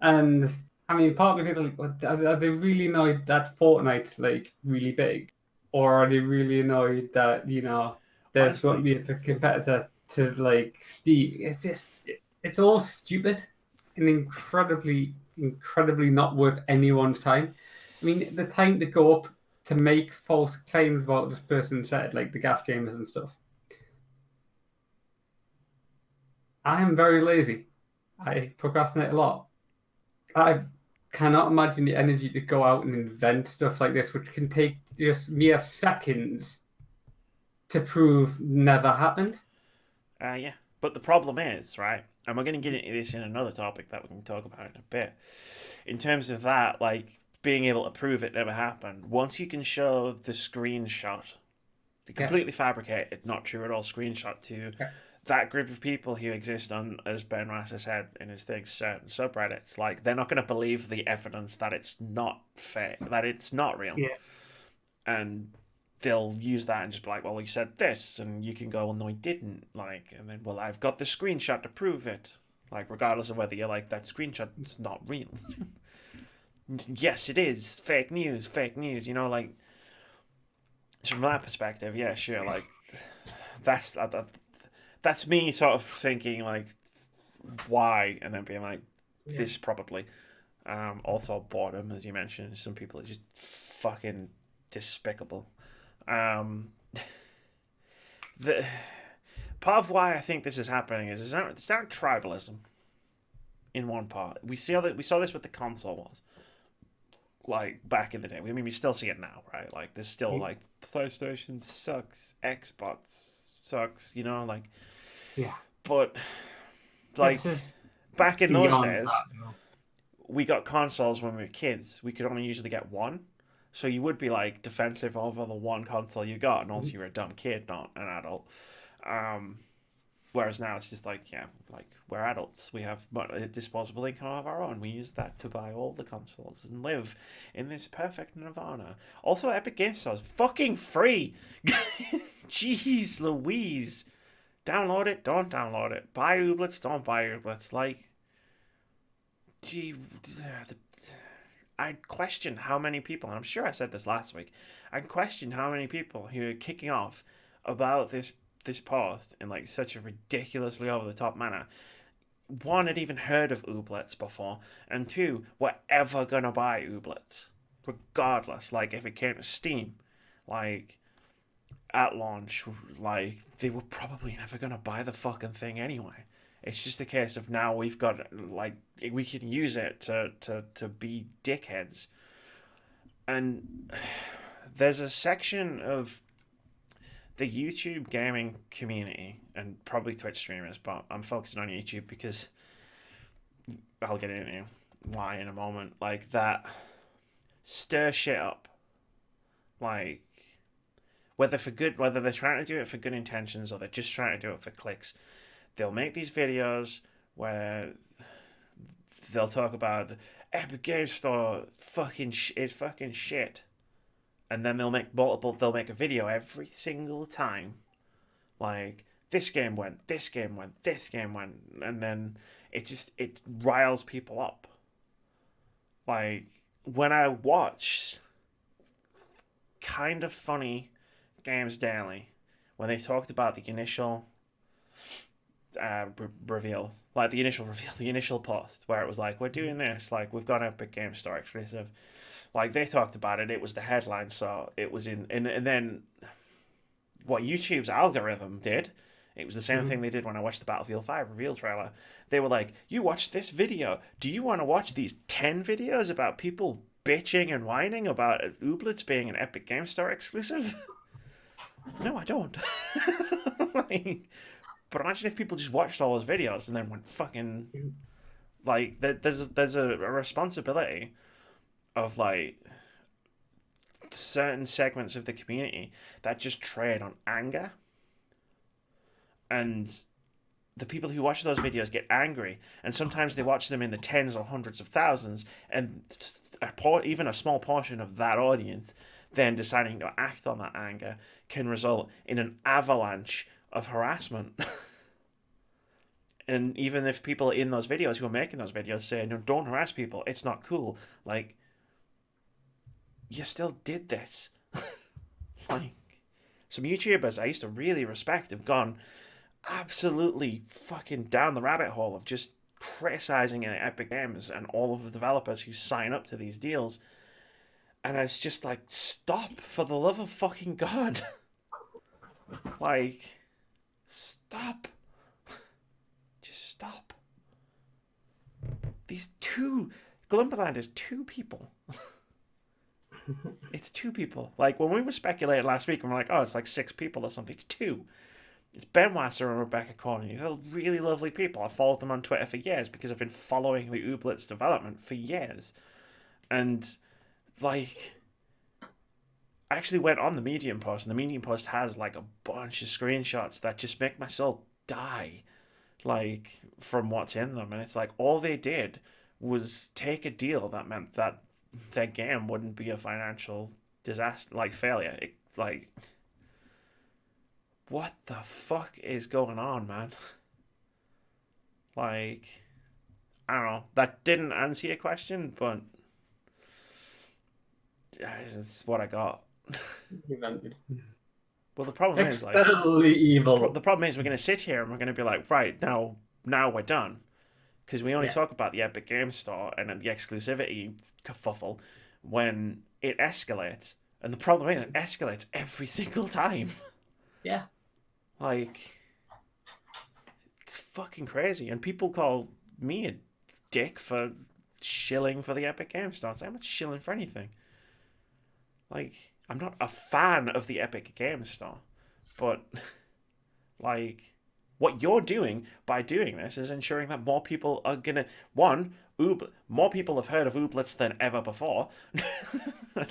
And I mean, part of me feels like, are they really annoyed that Fortnite's like really big, or are they really annoyed that there's going to be a competitor to like Steam? It's all stupid and incredibly not worth anyone's time. I mean, the time to go up to make false claims about this person said, like the gas gamers and stuff. I am very lazy. I procrastinate a lot. I cannot imagine the energy to go out and invent stuff like this, which can take just mere seconds to prove never happened. Yeah. But the problem is, right, and we're going to get into this in another topic that we can talk about in a bit, in terms of that, like, being able to prove it never happened, once you can show the screenshot, the completely fabricated, not true at all screenshot to that group of people who exist on, as Ben Rasser said in his thing, certain subreddits, like, they're not going to believe the evidence that it's not fake, that it's not real. Yeah. And they'll use that and just be like, well, he said this, and you can go, well, no, he didn't, like, and then, well, I've got the screenshot to prove it, like, regardless of whether you're like, that screenshot's not real. Yes, it is, fake news, like, from that perspective, yeah, sure, like, that's me sort of thinking, like, why, and then being like, this probably. Also boredom, as you mentioned, some people are just fucking despicable. The part of why I think this is happening is it's not tribalism. In one part, we saw this with the console wars, like back in the day. I mean, we still see it now, right? Like, there's still like PlayStation sucks, Xbox sucks, like. Yeah. But like back in those days, we got consoles when we were kids. We could only usually get one. So you would be like defensive over the one console you got, and also you're a dumb kid, not an adult. Whereas now it's just like, yeah, like we're adults. We have disposable income of our own. We use that to buy all the consoles and live in this perfect nirvana. Also, Epic Games Store is fucking free. Jeez Louise. Download it, don't download it. Buy Ooblets, don't buy Ooblets. Like, gee, I'd question how many people, and I'm sure I said this last week, I'd question how many people who are kicking off about this post in like such a ridiculously over the top manner, one, had even heard of Ooblets before, and two, were ever gonna buy Ooblets, regardless. Like if it came to Steam, like at launch, like they were probably never gonna buy the fucking thing anyway. It's just a case of now we've got, like, we can use it to be dickheads. And there's a section of the YouTube gaming community and probably Twitch streamers, but I'm focusing on YouTube because I'll get into why in a moment. Like, that stir shit up. Like, whether they're trying to do it for good intentions or they're just trying to do it for clicks, they'll make these videos where they'll talk about the Epic Games Store is fucking shit. And then they'll make a video every single time. Like, this game went, and then it riles people up. Like, when I watch Kind of Funny Games Daily, when they talked about the initial reveal, like the initial post where it was like, we're doing this, like we've got Epic Games Store exclusive. Like, they talked about it, it was the headline, so it was in, and then what YouTube's algorithm did, it was the same thing they did when I watched the Battlefield 5 reveal trailer. They were like, you watched this video, do you want to watch these 10 videos about people bitching and whining about Ooblets being an Epic Games Store exclusive? No, I don't. Like, but imagine if people just watched all those videos and then went fucking, like, there's a responsibility of, like, certain segments of the community that just trade on anger, and the people who watch those videos get angry, and sometimes they watch them in the tens or hundreds of thousands, and even a small portion of that audience then deciding to act on that anger can result in an avalanche of harassment. And even if people in those videos who are making those videos say, no, don't harass people, it's not cool, like, you still did this. Like, some YouTubers I used to really respect have gone absolutely fucking down the rabbit hole of just criticizing Epic Games and all of the developers who sign up to these deals. And it's just like, stop, for the love of fucking God. Like, stop. Just stop. Glumberland is two people. It's two people. Like, when we were speculating last week, and we're like, oh, it's like 6 people or something. It's 2. It's Ben Wasser and Rebecca Corney. They're really lovely people. I've followed them on Twitter for years because I've been following the Ooblets development for years. And, like, I actually went on the Medium post, and the Medium post has, like, a bunch of screenshots that just make my soul die, like, from what's in them. And it's like, all they did was take a deal that meant that their game wouldn't be a financial disaster, like, failure. Like, what the fuck is going on, man? Like, I don't know. That didn't answer your question, but it's what I got. Well, the problem is, like, evil. The problem is we're going to sit here and we're going to be like, right, now we're done. Because we only talk about the Epic Games Store and the exclusivity kerfuffle when it escalates. And the problem is, it escalates every single time. Yeah. Like, it's fucking crazy. And people call me a dick for shilling for the Epic Games Store. I'm not shilling for anything. Like, I'm not a fan of the Epic Games Store. But, like, what you're doing by doing this is ensuring that more people are gonna, more people have heard of Ooblets than ever before,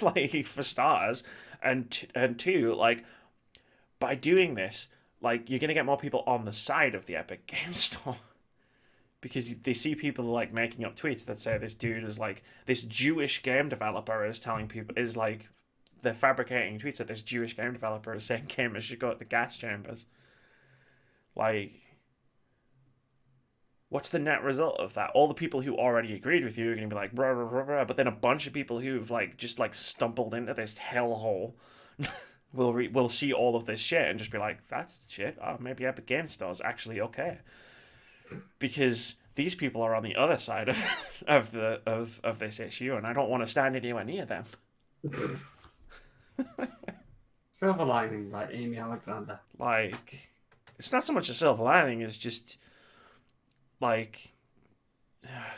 like, for starters, and 2, like, by doing this, like, you're gonna get more people on the side of the Epic Game Store because they see people like making up tweets that say this dude is like this Jewish game developer is telling people is like they're fabricating tweets that this Jewish game developer is saying gamers should go at the gas chambers. Like, what's the net result of that? All the people who already agreed with you are going to be like, blah, blah, blah, blah, but then a bunch of people who've like just like stumbled into this hellhole will see all of this shit and just be like, that's shit. Oh, maybe Epic Game Store's actually okay, because these people are on the other side of this issue, and I don't want to stand anywhere near them. Silver lining, like Amy Alexander. Like, it's not so much a silver lining; it's just like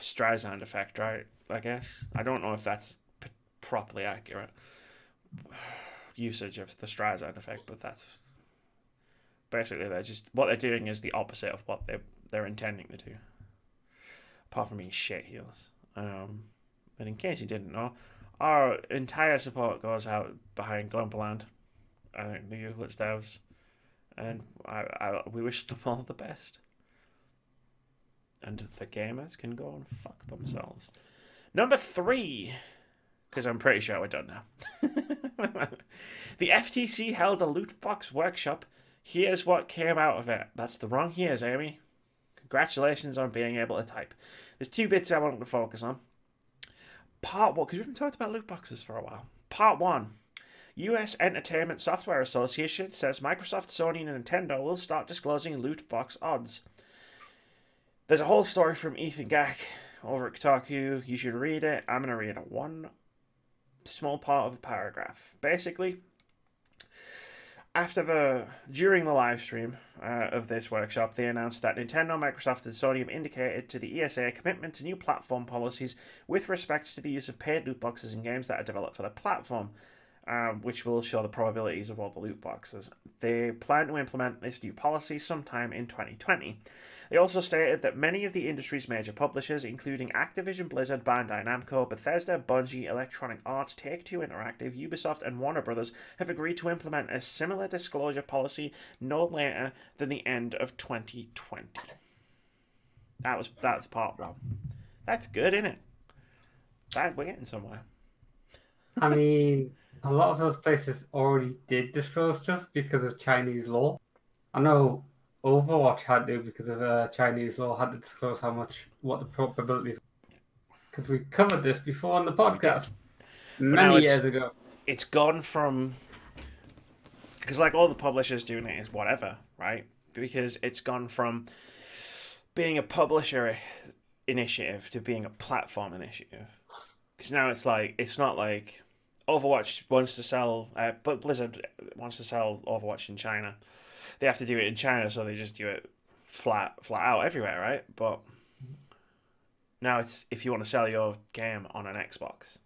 Streisand effect, right? I guess I don't know if that's properly accurate usage of the Streisand effect, but that's basically what they're doing is the opposite of what they're intending to do, apart from being shit heels. And in case you didn't know, our entire support goes out behind Glumperland and the Ooblets devs, and we wish them all the best. And the gamers can go and fuck themselves. Number 3, because I'm pretty sure we're done now. The FTC held a loot box workshop. Here's what came out of it. That's the wrong here's, Amy. Congratulations on being able to type. There's 2 bits I want to focus on. Part 1, because we've been talking about loot boxes for a while. Part 1. US Entertainment Software Association says Microsoft, Sony, and Nintendo will start disclosing loot box odds. There's a whole story from Ethan Gack over at Kotaku. You should read it. I'm going to read one small part of a paragraph. Basically, during the live stream of this workshop, they announced that Nintendo, Microsoft, and Sony have indicated to the ESA a commitment to new platform policies with respect to the use of paid loot boxes in games that are developed for the platform, which will show the probabilities of all the loot boxes. They plan to implement this new policy sometime in 2020. They also stated that many of the industry's major publishers, including Activision Blizzard, Bandai Namco, Bethesda, Bungie, Electronic Arts, Take-Two Interactive, Ubisoft, and Warner Bros., have agreed to implement a similar disclosure policy no later than the end of 2020. That's part 1. That's good, isn't it? We're getting somewhere. I mean, a lot of those places already did disclose stuff because of Chinese law. I know Overwatch had to, because of Chinese law, had to disclose what the probabilities. Because we covered this before on the podcast many years ago. It's gone from, because like all the publishers doing it is whatever, right? Because it's gone from being a publisher initiative to being a platform initiative. Because now it's not like Overwatch wants to sell, but Blizzard wants to sell Overwatch in China. They have to do it in China, so they just do it flat out everywhere, right? But now it's if you want to sell your game on an Xbox.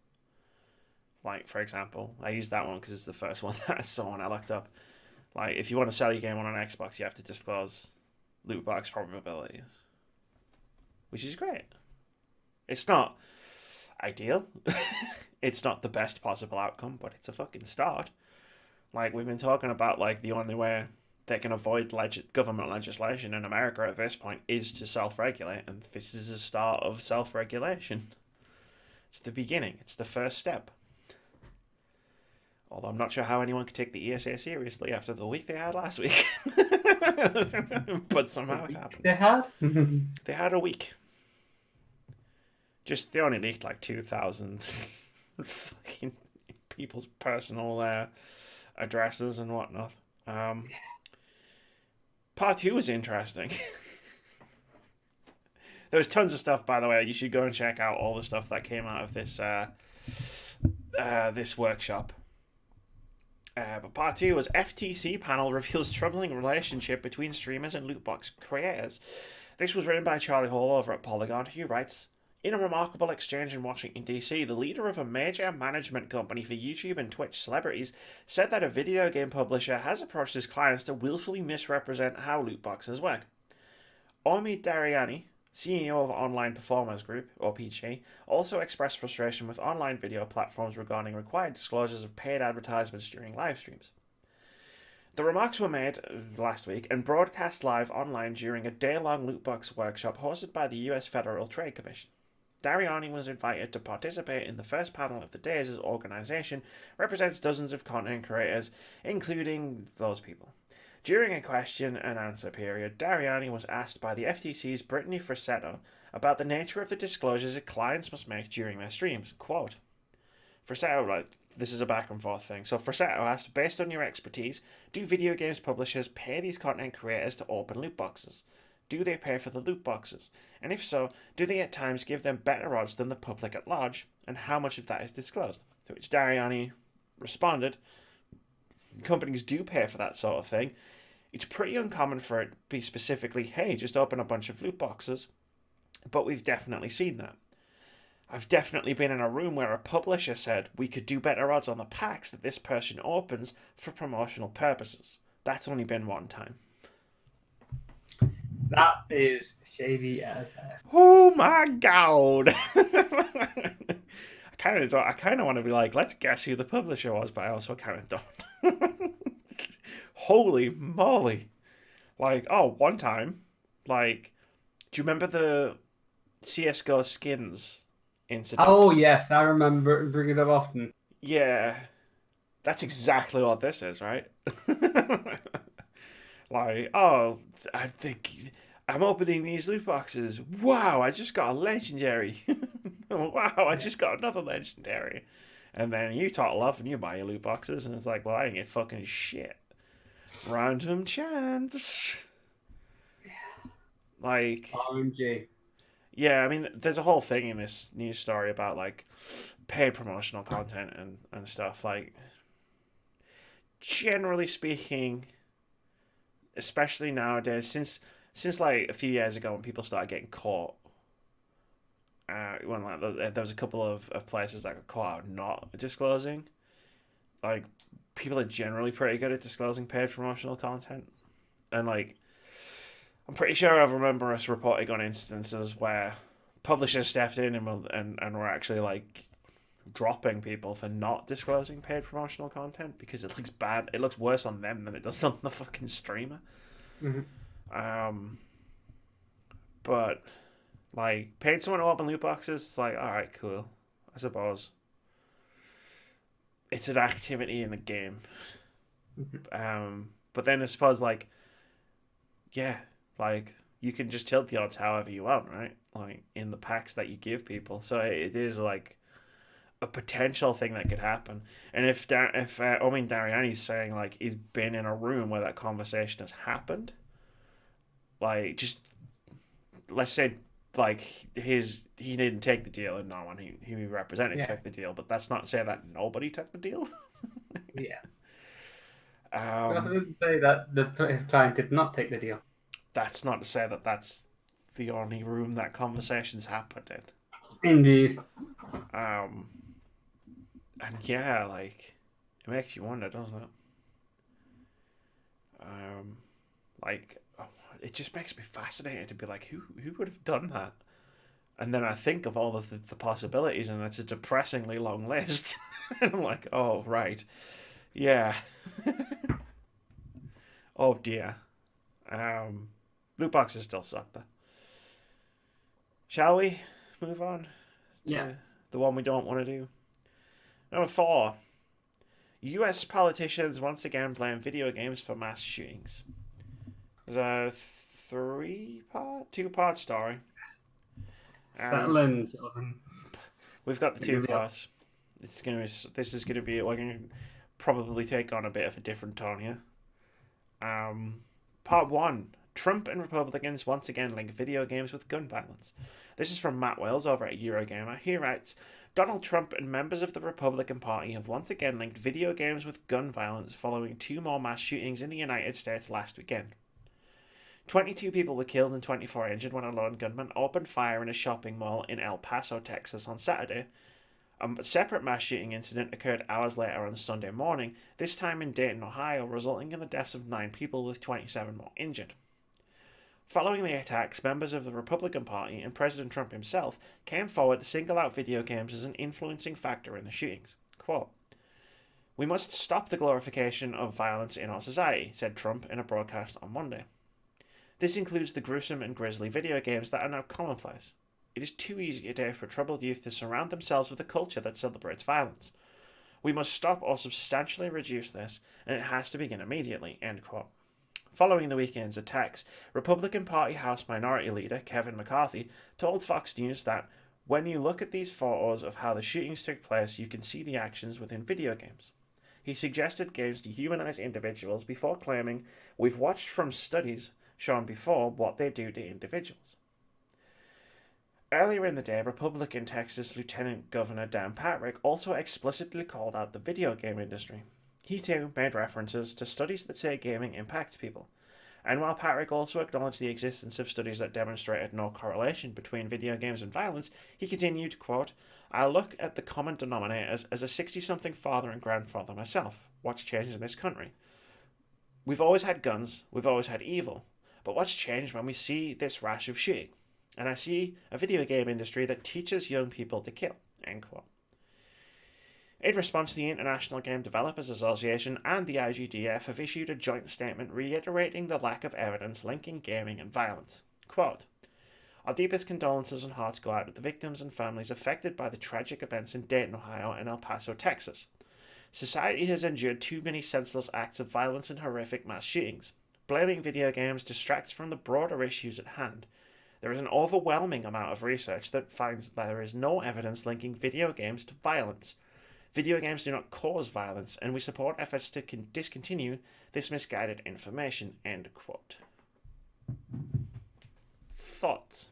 Like, for example, I used that one because it's the first one that I saw when I looked up. Like, if you want to sell your game on an Xbox, you have to disclose loot box probabilities. Which is great. It's not ideal. It's not the best possible outcome, but it's a fucking start. Like, we've been talking about, like, the only way they can avoid government legislation in America at this point is to self-regulate, and this is a start of self-regulation. It's the beginning. It's the first step. Although I'm not sure how anyone could take the ESA seriously after the week they had last week. But somehow it happened. They had? They had a week. They only leaked like 2,000 fucking people's personal addresses and whatnot. Part 2 was interesting. There was tons of stuff, by the way. You should go and check out all the stuff that came out of this this workshop. But part 2 was FTC panel reveals troubling relationship between streamers and lootbox creators. This was written by Charlie Hall over at Polygon, who writes, in a remarkable exchange in Washington, D.C., the leader of a major management company for YouTube and Twitch celebrities said that a video game publisher has approached his clients to willfully misrepresent how loot boxes work. Omid Dariani, CEO of Online Performers Group, or PG, also expressed frustration with online video platforms regarding required disclosures of paid advertisements during live streams. The remarks were made last week and broadcast live online during a day-long lootbox workshop hosted by the US Federal Trade Commission. Dariani was invited to participate in the first panel of the day as his organisation represents dozens of content creators, including those people. During a question and answer period, Dariani was asked by the FTC's Brittany Frassetto about the nature of the disclosures that clients must make during their streams. Quote, Frassetto, this is a back and forth thing. So Frassetto asked, based on your expertise, do video games publishers pay these content creators to open loot boxes? Do they pay for the loot boxes? And if so, do they at times give them better odds than the public at large? And how much of that is disclosed? To which Dariani responded, companies do pay for that sort of thing. It's pretty uncommon for it to be specifically, hey, just open a bunch of loot boxes. But we've definitely seen that. I've definitely been in a room where a publisher said we could do better odds on the packs that this person opens for promotional purposes. That's only been one time. That is shady as heck. Oh my god! I kind of want to be like, let's guess who the publisher was, but I also kind of don't. Holy moly! One time, do you remember the CS:GO skins incident? Oh yes, I remember bringing it up often. Yeah, that's exactly what this is, right? I think I'm opening these loot boxes. Wow, I just got a legendary. Wow, I just got another legendary. And then you total off and you buy your loot boxes, and it's like, well, I didn't get fucking shit. Random chance. OMG. Yeah, I mean, there's a whole thing in this news story about paid promotional content and stuff. Generally speaking, especially nowadays, since a few years ago when people started getting caught, when there was a couple of places that got caught out not disclosing, people are generally pretty good at disclosing paid promotional content, and I'm pretty sure I remember us reporting on instances where publishers stepped in and were actually dropping people for not disclosing paid promotional content because it looks bad. It looks worse on them than it does on the fucking streamer. Mm-hmm. But paying someone to open loot boxes, it's all right, cool, I suppose. It's an activity in the game. Mm-hmm. But then I suppose you can just tilt the odds however you want, right? In the packs that you give people. So it is a potential thing that could happen. And if Dariani's saying he's been in a room where that conversation has happened, just let's say he didn't take the deal and no one he represented took the deal, but that's not to say that nobody took the deal. Yeah. It also didn't say that his client did not take the deal. That's not to say that that's the only room that conversations happened in. Indeed. And yeah, it makes you wonder, doesn't it? It just makes me fascinated to be who would have done that? And then I think of all the possibilities, and it's a depressingly long list. And I'm like, oh, right. Yeah. Oh, dear. Loot boxes still suck, though. Shall we move on to the one we don't want to do? Number 4. US politicians once again blame video games for mass shootings. There's a two-part story. Settling. We've got the two parts. This is gonna be. We're gonna probably take on a bit of a different tone here. Part 1. Trump and Republicans once again link video games with gun violence. This is from Matt Wells over at Eurogamer. He writes, Donald Trump and members of the Republican Party have once again linked video games with gun violence following 2 more mass shootings in the United States last weekend. 22 people were killed and 24 injured when a lone gunman opened fire in a shopping mall in El Paso, Texas on Saturday. A separate mass shooting incident occurred hours later on Sunday morning, this time in Dayton, Ohio, resulting in the deaths of 9 people with 27 more injured. Following the attacks, members of the Republican Party and President Trump himself came forward to single out video games as an influencing factor in the shootings. Quote, We must stop the glorification of violence in our society, said Trump in a broadcast on Monday. This includes the gruesome and grisly video games that are now commonplace. It is too easy today for troubled youth to surround themselves with a culture that celebrates violence. We must stop or substantially reduce this, and it has to begin immediately, end quote. Following the weekend's attacks, Republican Party House Minority Leader Kevin McCarthy told Fox News that when you look at these photos of how the shootings took place, you can see the actions within video games. He suggested games dehumanize individuals before claiming, we've watched from studies shown before what they do to individuals. Earlier in the day, Republican Texas Lieutenant Governor Dan Patrick also explicitly called out the video game industry. He too made references to studies that say gaming impacts people. And while Patrick also acknowledged the existence of studies that demonstrated no correlation between video games and violence, he continued, quote, I look at the common denominators as a 60-something father and grandfather myself. What's changed in this country? We've always had guns, we've always had evil, but what's changed when we see this rash of shooting? And I see a video game industry that teaches young people to kill, end quote. In response, the International Game Developers Association and the IGDF have issued a joint statement reiterating the lack of evidence linking gaming and violence. Quote, our deepest condolences and hearts go out to the victims and families affected by the tragic events in Dayton, Ohio and El Paso, Texas. Society has endured too many senseless acts of violence and horrific mass shootings. Blaming video games distracts from the broader issues at hand. There is an overwhelming amount of research that finds there is no evidence linking video games to violence. Video games do not cause violence, and we support efforts to discontinue this misguided information, end quote. Thoughts?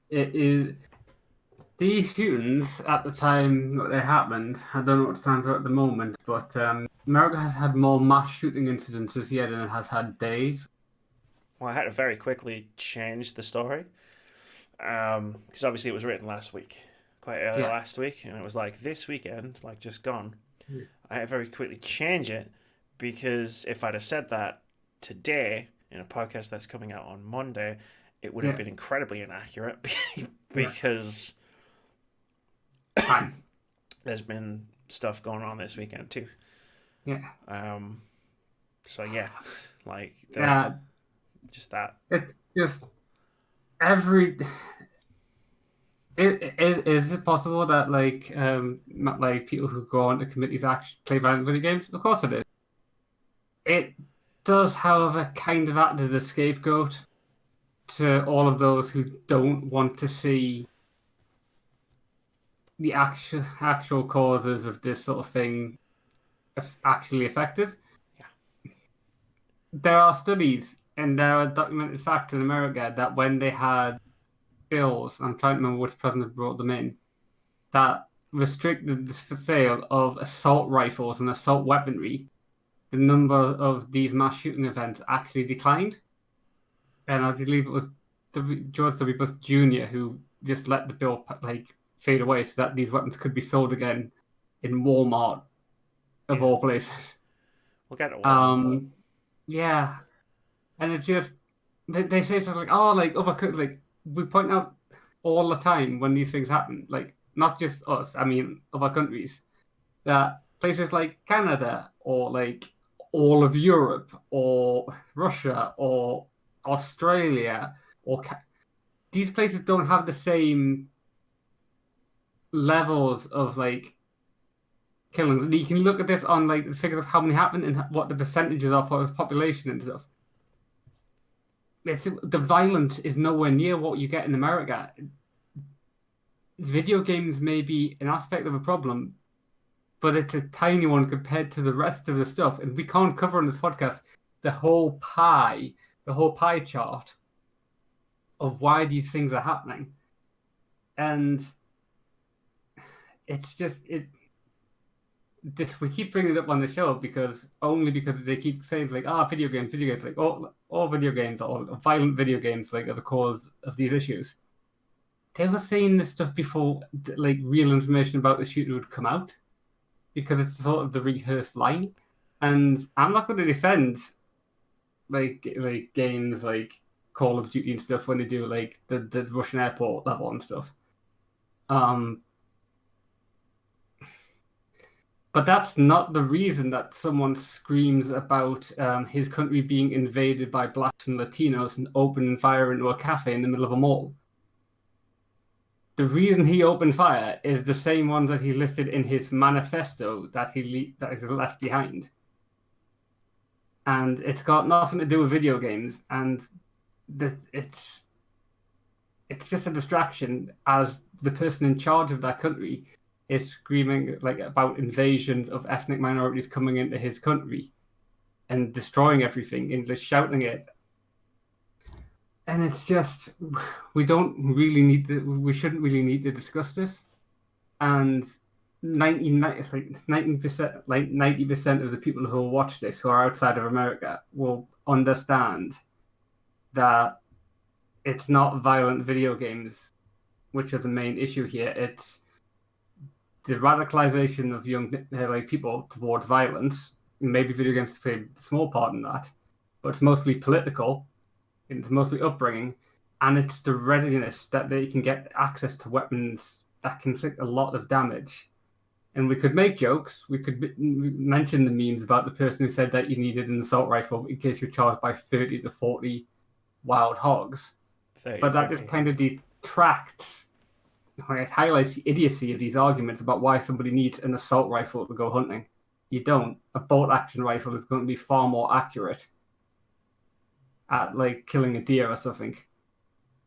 It is these shootings at the time that they happened. I don't know what stands out at the moment, but America has had more mass shooting incidents this year than it has had days. Well, I had to very quickly change the story because obviously it was written last week, quite early last week, and it was like this weekend, like just gone. Yeah. I had to very quickly change it because if I'd have said that today in a podcast that's coming out on Monday, it would have been incredibly inaccurate because there's been stuff going on this weekend too. Yeah. So yeah, like just that. It's just Is it possible that like people who go on to commit these acts play violent video games? Of course it is. It does, however, kind of act as a scapegoat to all of those who don't want to see the actual causes of this sort of thing actually affected. Yeah. There are studies and there are documented facts in America that when they had bills, I'm trying to remember which president brought them in, that restricted the sale of assault rifles and assault weaponry, the number of these mass shooting events actually declined. And I believe it was George W. Bush Jr. who just let the bill fade away so that these weapons could be sold again in Walmart, of all places. We'll get it all. Yeah. And it's just, they say something like, oh, like, we point out all the time when these things happen, like, not just us, I mean, other countries, that places like Canada or like all of Europe or Russia or Australia or these places don't have the same levels of like killings. You can look at this on like the figures of how many happen and what the percentages are for the population and stuff. The violence is nowhere near what you get in America. Video games may be an aspect of a problem, but it's a tiny one compared to the rest of the stuff. And we can't cover on this podcast the whole pie chart of why these things are happening. And it's just we keep bringing it up on the show because they keep saying like, video games, like all video games, all violent video games, like are the cause of these issues. They were saying this stuff before, like real information about the shooting would come out, because it's sort of the rehearsed line. And I'm not going to defend like games like Call of Duty and stuff when they do like the Russian airport level and stuff. But that's not the reason that someone screams about his country being invaded by blacks and Latinos and opening fire into a cafe in the middle of a mall. The reason he opened fire is the same one that he listed in his manifesto that that is left behind, and it's got nothing to do with video games. And it's just a distraction as the person in charge of that country is screaming like about invasions of ethnic minorities coming into his country and destroying everything and just shouting it. And it's just we shouldn't really need to discuss this. And 90% like 90% of the people who will watch this who are outside of America will understand that it's not violent video games which are the main issue here. It's the radicalization of young like people towards violence. Maybe video games play a small part in that, but it's mostly political. It's mostly upbringing, and it's the readiness that they can get access to weapons that can inflict a lot of damage. And we could make jokes. We could mention the memes about the person who said that you needed an assault rifle in case you're charged by 30 to 40 wild hogs. 30, But that just kind of detracts, it highlights the idiocy of these arguments about why somebody needs an assault rifle to go hunting. You don't. A bolt action rifle is going to be far more accurate at like killing a deer or something.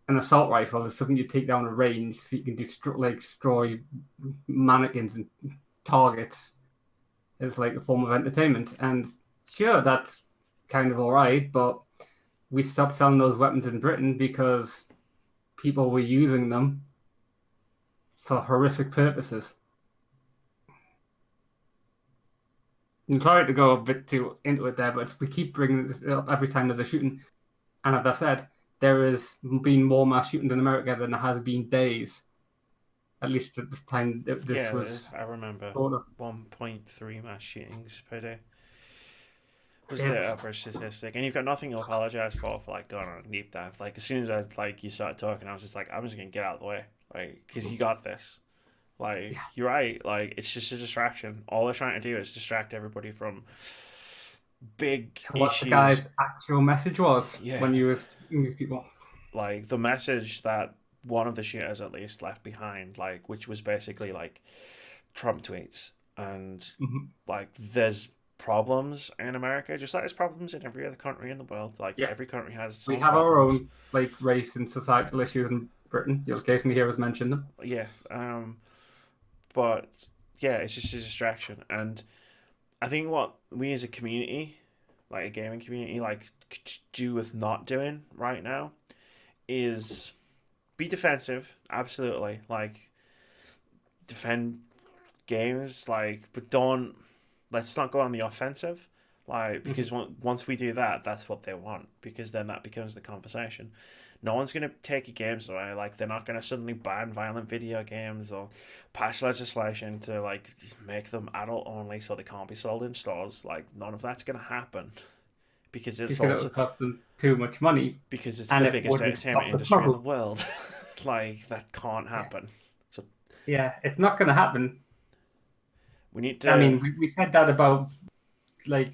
An assault rifle is something you take down a range so you can destroy mannequins and targets. It's like a form of entertainment. And sure, that's kind of alright, but we stopped selling those weapons in Britain because people were using them for horrific purposes. I'm sorry to go a bit too into it there, but we keep bringing this up every time there's a shooting. And as I said, there has been more mass shootings in America than there has been days. At least at this time, was. I remember 1.3 mass shootings per day was the upper statistic, and you've got nothing to apologize for like going on a deep dive. Like as soon as you started talking, I was just like, I'm just gonna get out of the way, like because you got this. Like you're right. Like it's just a distraction. All they're trying to do is distract everybody from big what issues. The guy's actual message was when you were speaking to these people. Like the message that one of the shooters at least left behind, like which was basically like Trump tweets and like there's problems in America, just like there's problems in every other country in the world. Like every country has its own have problems. our own like race and societal issues in Britain. You'll occasionally hear us mention them. Yeah, but yeah, it's just a distraction, and I think what we as a community, like a gaming community, like could do with not doing right now is be defensive, absolutely, like defend games, like, but let's not go on the offensive, like because once we do that, that's what they want, because then that becomes the conversation. No one's going to take your games away. Like they're not going to suddenly ban violent video games or pass legislation to like make them adult only so they can't be sold in stores. Like none of that's going to happen because it's also cost them too much money. Because it's the biggest entertainment industry in the world. Like that can't happen. So it's not going to happen. We need to. I mean, we said that about like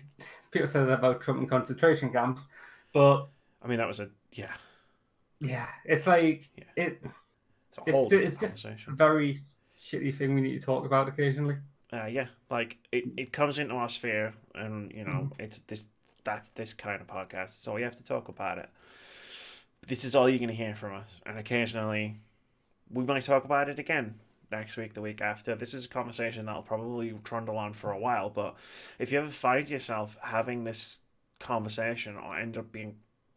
people said that about Trump and concentration camps, but I mean that was it's like it's just a very shitty thing we need to talk about occasionally. Like it comes into our sphere, and you know it's that's this kind of podcast, so we have to talk about it. But this is all you're going to hear from us, and occasionally we might talk about it again next week, the week after. This is a conversation that'll probably trundle on for a while, but if you ever find yourself having this conversation or end up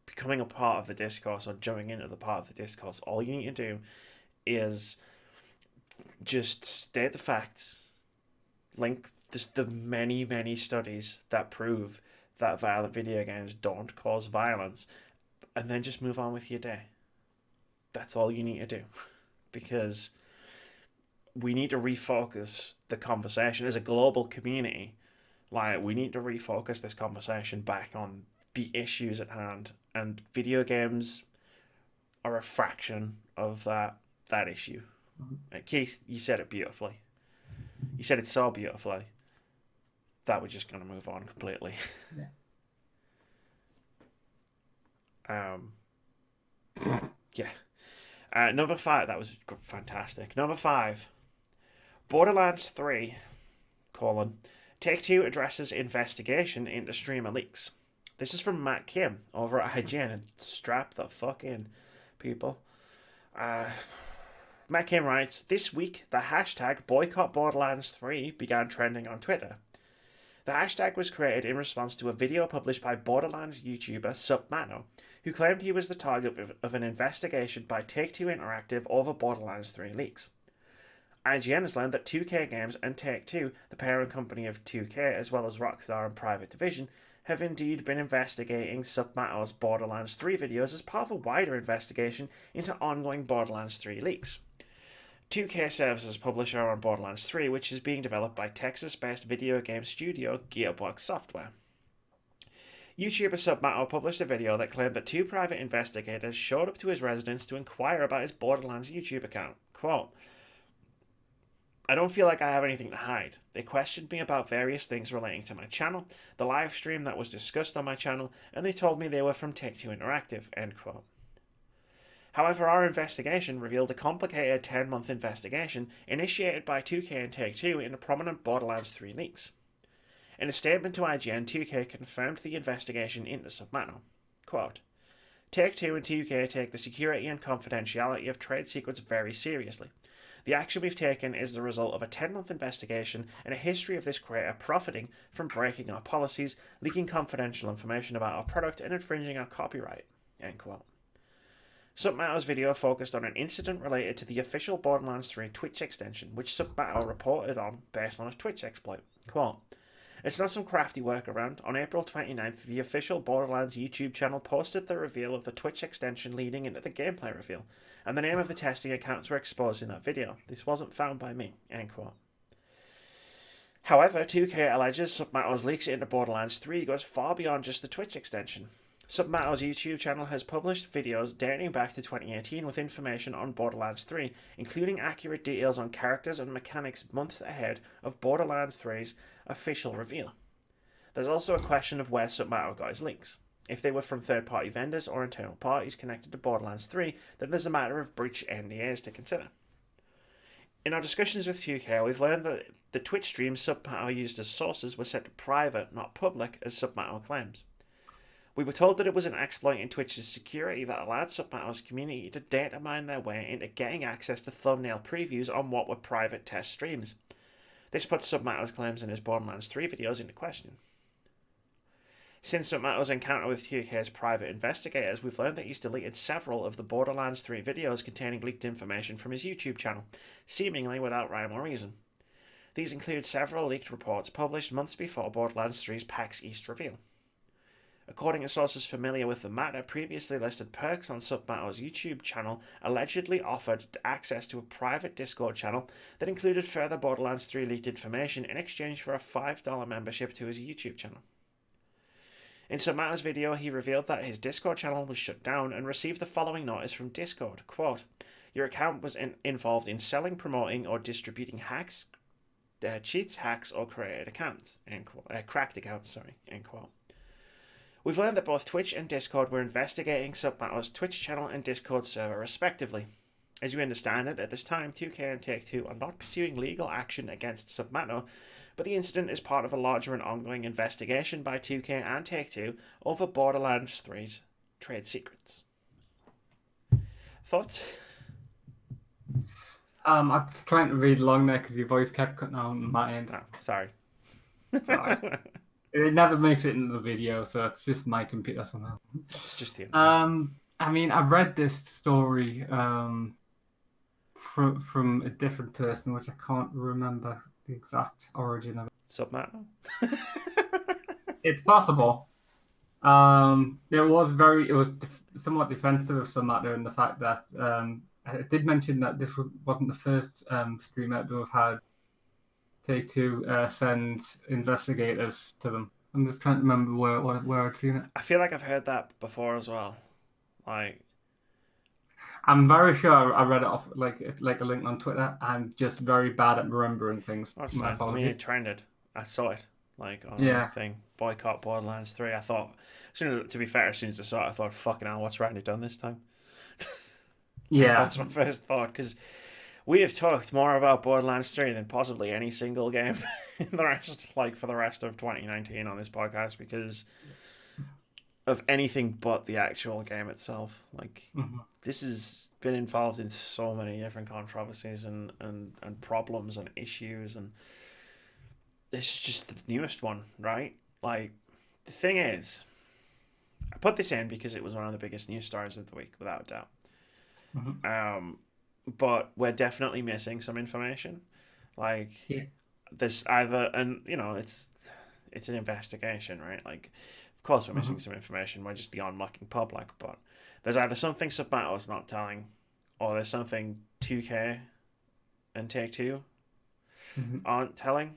becoming a part of the discourse or jumping into the part of the discourse, all you need to do is just state the facts, link the many studies that prove that violent video games don't cause violence, and then just move on with your day. That's all you need to do, because we need to refocus the conversation as a global community. Like we need to refocus this conversation back on the issues at hand, and video games are a fraction of that issue. Keith, you said it beautifully. You said it so beautifully. that we're just going to move on completely. Yeah. Yeah. Number 5, that was fantastic. Number 5, Borderlands 3, Take-Two addresses investigation into streamer leaks. This is from Matt Kim over at IGN, and strap the fuck in, people. Matt Kim writes, this week, the hashtag boycott Borderlands 3 began trending on Twitter. The hashtag was created in response to a video published by Borderlands YouTuber Submano, who claimed he was the target of an investigation by Take-Two Interactive over Borderlands 3 leaks. IGN has learned that 2K Games and Take-Two, the parent company of 2K, as well as Rockstar and Private Division, have indeed been investigating Submato's Borderlands 3 videos as part of a wider investigation into ongoing Borderlands 3 leaks. 2K serves as publisher on Borderlands 3, which is being developed by Texas-based video game studio Gearbox Software. YouTuber Submato published a video that claimed that 2 private investigators showed up to his residence to inquire about his Borderlands YouTube account. Quote, I don't feel like I have anything to hide. They questioned me about various things relating to my channel, the live stream that was discussed on my channel, and they told me they were from Take-Two Interactive, end quote. However, our investigation revealed a complicated 10-month investigation initiated by 2K and Take-Two into prominent Borderlands 3 leaks. In a statement to IGN, 2K confirmed the investigation into Submano. Quote, Take-Two and 2K take the security and confidentiality of trade secrets very seriously. The action we've taken is the result of a 10-month investigation and a history of this creator profiting from breaking our policies, leaking confidential information about our product, and infringing our copyright. End quote. Submato's video focused on an incident related to the official Borderlands 3 Twitch extension, which Submato reported on based on a Twitch exploit. Quote, it's not some crafty workaround. On April 29th, the official Borderlands YouTube channel posted the reveal of the Twitch extension leading into the gameplay reveal, and the name of the testing accounts were exposed in that video. This wasn't found by me. End quote. However, 2K alleges Submato's leaks into Borderlands 3 goes far beyond just the Twitch extension. Submato's YouTube channel has published videos dating back to 2018 with information on Borderlands 3, including accurate details on characters and mechanics months ahead of Borderlands 3's official reveal. There's also a question of where Submato got his links. If they were from third-party vendors or internal parties connected to Borderlands 3, then there's a matter of breach NDAs to consider. In our discussions with 2K, we've learned that the Twitch streams Submato used as sources were set to private, not public, as Submato claims. We were told that it was an exploit in Twitch's security that allowed Submato's community to data mine their way into getting access to thumbnail previews on what were private test streams. This puts Submato's claims in his Borderlands 3 videos into question. Since Submato's encounter with 2K's private investigators, we've learned that he's deleted several of the Borderlands 3 videos containing leaked information from his YouTube channel, seemingly without rhyme or reason. These include several leaked reports published months before Borderlands 3's PAX East reveal. According to sources familiar with the matter, previously listed perks on Submato's YouTube channel allegedly offered access to a private Discord channel that included further Borderlands 3 leaked information in exchange for a $5 membership to his YouTube channel. In Submato's video, he revealed that his Discord channel was shut down and received the following notice from Discord, quote, your account was involved in selling, promoting, or distributing hacks, cheats, hacks, or created accounts, end quote, cracked accounts, end quote. We've learned that both Twitch and Discord were investigating Submato's Twitch channel and Discord server respectively. As we understand it, at this time, 2K and Take-Two are not pursuing legal action against Submato, but the incident is part of a larger and ongoing investigation by 2K and Take-Two over Borderlands 3's trade secrets. Thoughts? I was trying to read along there because your voice kept cutting out on my end. Oh, sorry. Sorry. It never makes it into the video, so it's just my computer somehow. It's just the I mean, I've read this story from a different person, which I can't remember the exact origin of it. Submato? It's possible. It was somewhat defensive of Submato in the fact that I did mention that this wasn't the first streamer to have had Take-Two send investigators to them. I'm just trying to remember where I'd seen it. I feel like I've heard that before as well. I'm very sure I read it off like a link on Twitter. I'm just very bad at remembering things. That's fine. I mean, it trended. I saw it. like on Yeah. a thing, boycott Borderlands 3. I thought, to be fair, as soon as I saw it, I thought, fucking hell, what's Randy done this time? Like, Yeah. that's my first thought, because we have talked more about Borderlands 3 than possibly any single game in the rest, like for the rest of 2019 on this podcast, because of anything but the actual game itself. Like, Mhm. this has been involved in so many different controversies and problems and issues, and this is just the newest one, right? Like, the thing is, I put this in because it was one of the biggest news stories of the week, without a doubt. Mhm. But we're definitely missing some information. Like, Yeah. there's either, and it's an investigation, right? Like, of course we're missing Mhm. some information. We're just the onlooking public, but there's either something Submato's not telling, or there's something 2K and Take Two Mhm. aren't telling.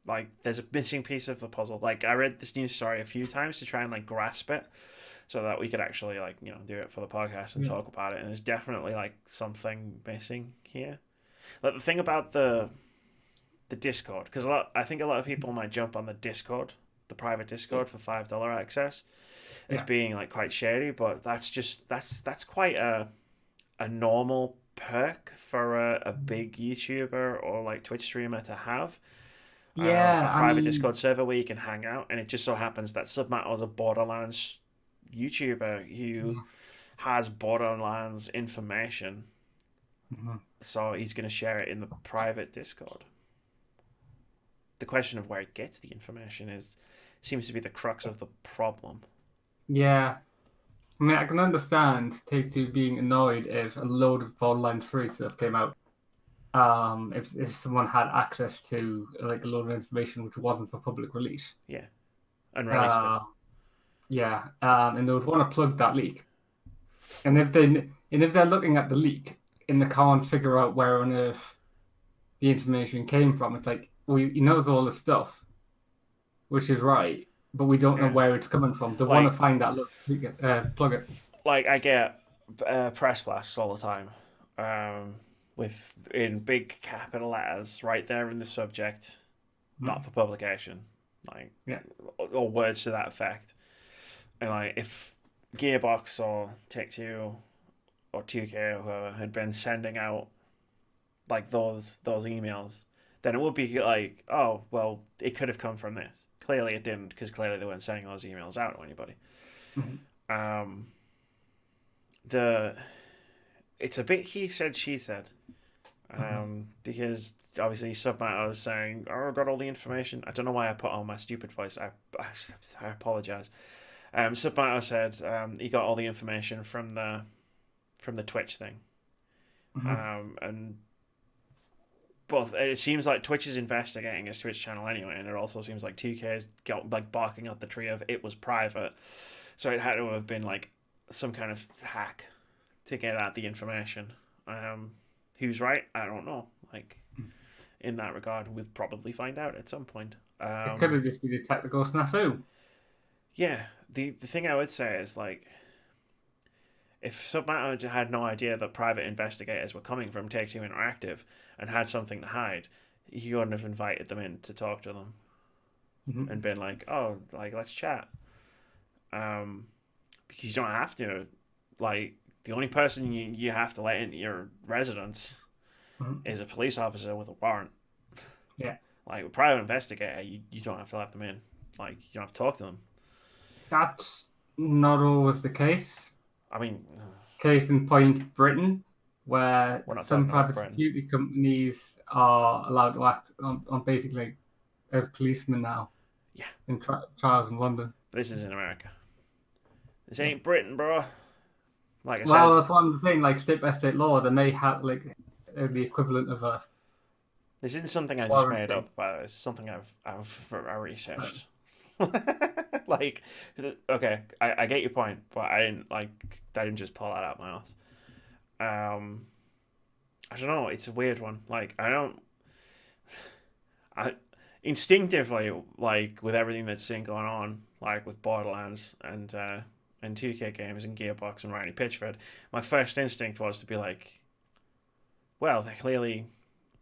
Like, there's a missing piece of the puzzle. Like, I read this news story a few times to try and like grasp it, so that we could actually like do it for the podcast and Yeah. talk about it. And there's definitely like something missing here. Like, the thing about the Discord, because I think a lot of people might jump on the Discord, the private Discord for $5 access, as Yeah. being like quite shady, but that's quite a normal perk for a big YouTuber or like Twitch streamer to have. A Yeah. I private mean, Discord server where you can hang out, and it just so happens that Submato is a Borderlands YouTuber who yeah. has Borderlands information, Mhm. so he's going to share it in the private Discord. The question of where it gets the information seems to be the crux of the problem. Yeah. I mean, I can understand Take Two being annoyed if a load of Borderlands 3 stuff came out. If someone had access to like a load of information which wasn't for public release. Yeah, and released it. Uh, yeah. And they would want to plug that leak. And if they're looking at the leak and they can't figure out where on earth the information came from, it's like, well, he knows all the stuff, which is right, but we don't know Yeah, where it's coming from. They want to like find that plug it. I get press blasts all the time, um, with in big capital letters right there in the subject, not for publication, like Yeah. or words to that effect. And like, if Gearbox or Take Two or 2K or whoever had been sending out like those emails, then it would be like, oh well, it could have come from this. Clearly, it didn't, because clearly they weren't sending those emails out to anybody. Mhm. Um, the It's a bit he said she said, Mhm. because obviously Submatter is saying, "Oh, I got all the information." I don't know why I put on my stupid voice. I apologize. Submatter said he got all the information from the Twitch thing, Mhm. and but it seems like Twitch is investigating his Twitch channel anyway, and it also seems like 2K is like barking up the tree of it was private, so it had to have been like some kind of hack to get at the information. Who's right? I don't know. Like, in that regard, we'll probably find out at some point. It could have just been a technical snafu. Yeah, the thing I would say is, like, if Submatter had no idea that private investigators were coming from Take Two Interactive and had something to hide, he wouldn't have invited them in to talk to them Mhm. and been like, "Oh, like, let's chat." Because you don't have to. Like, the only person you have to let into your residence Mhm. is a police officer with a warrant. Yeah. Like, a private investigator, you don't have to let them in. Like, you don't have to talk to them. That's not always the case. I mean, Case in point, Britain, where we're not some talking about private Britain. security companies are allowed to act on basically as policemen now. Yeah. In trials in London. This is in America. This Yeah. ain't Britain, bro. Like I Well, said, that's what I'm saying. Like state by state law, they may have like the equivalent of a this isn't something I just made warranty. up, but it's something I researched. Like, okay, I get your point, but I didn't just pull that out my ass. I don't know. It's a weird one. Like, I instinctively, like, with everything that's been going on, like with Borderlands and 2K games and Gearbox and Riley Pitchford, my first instinct was to be like, well, they're clearly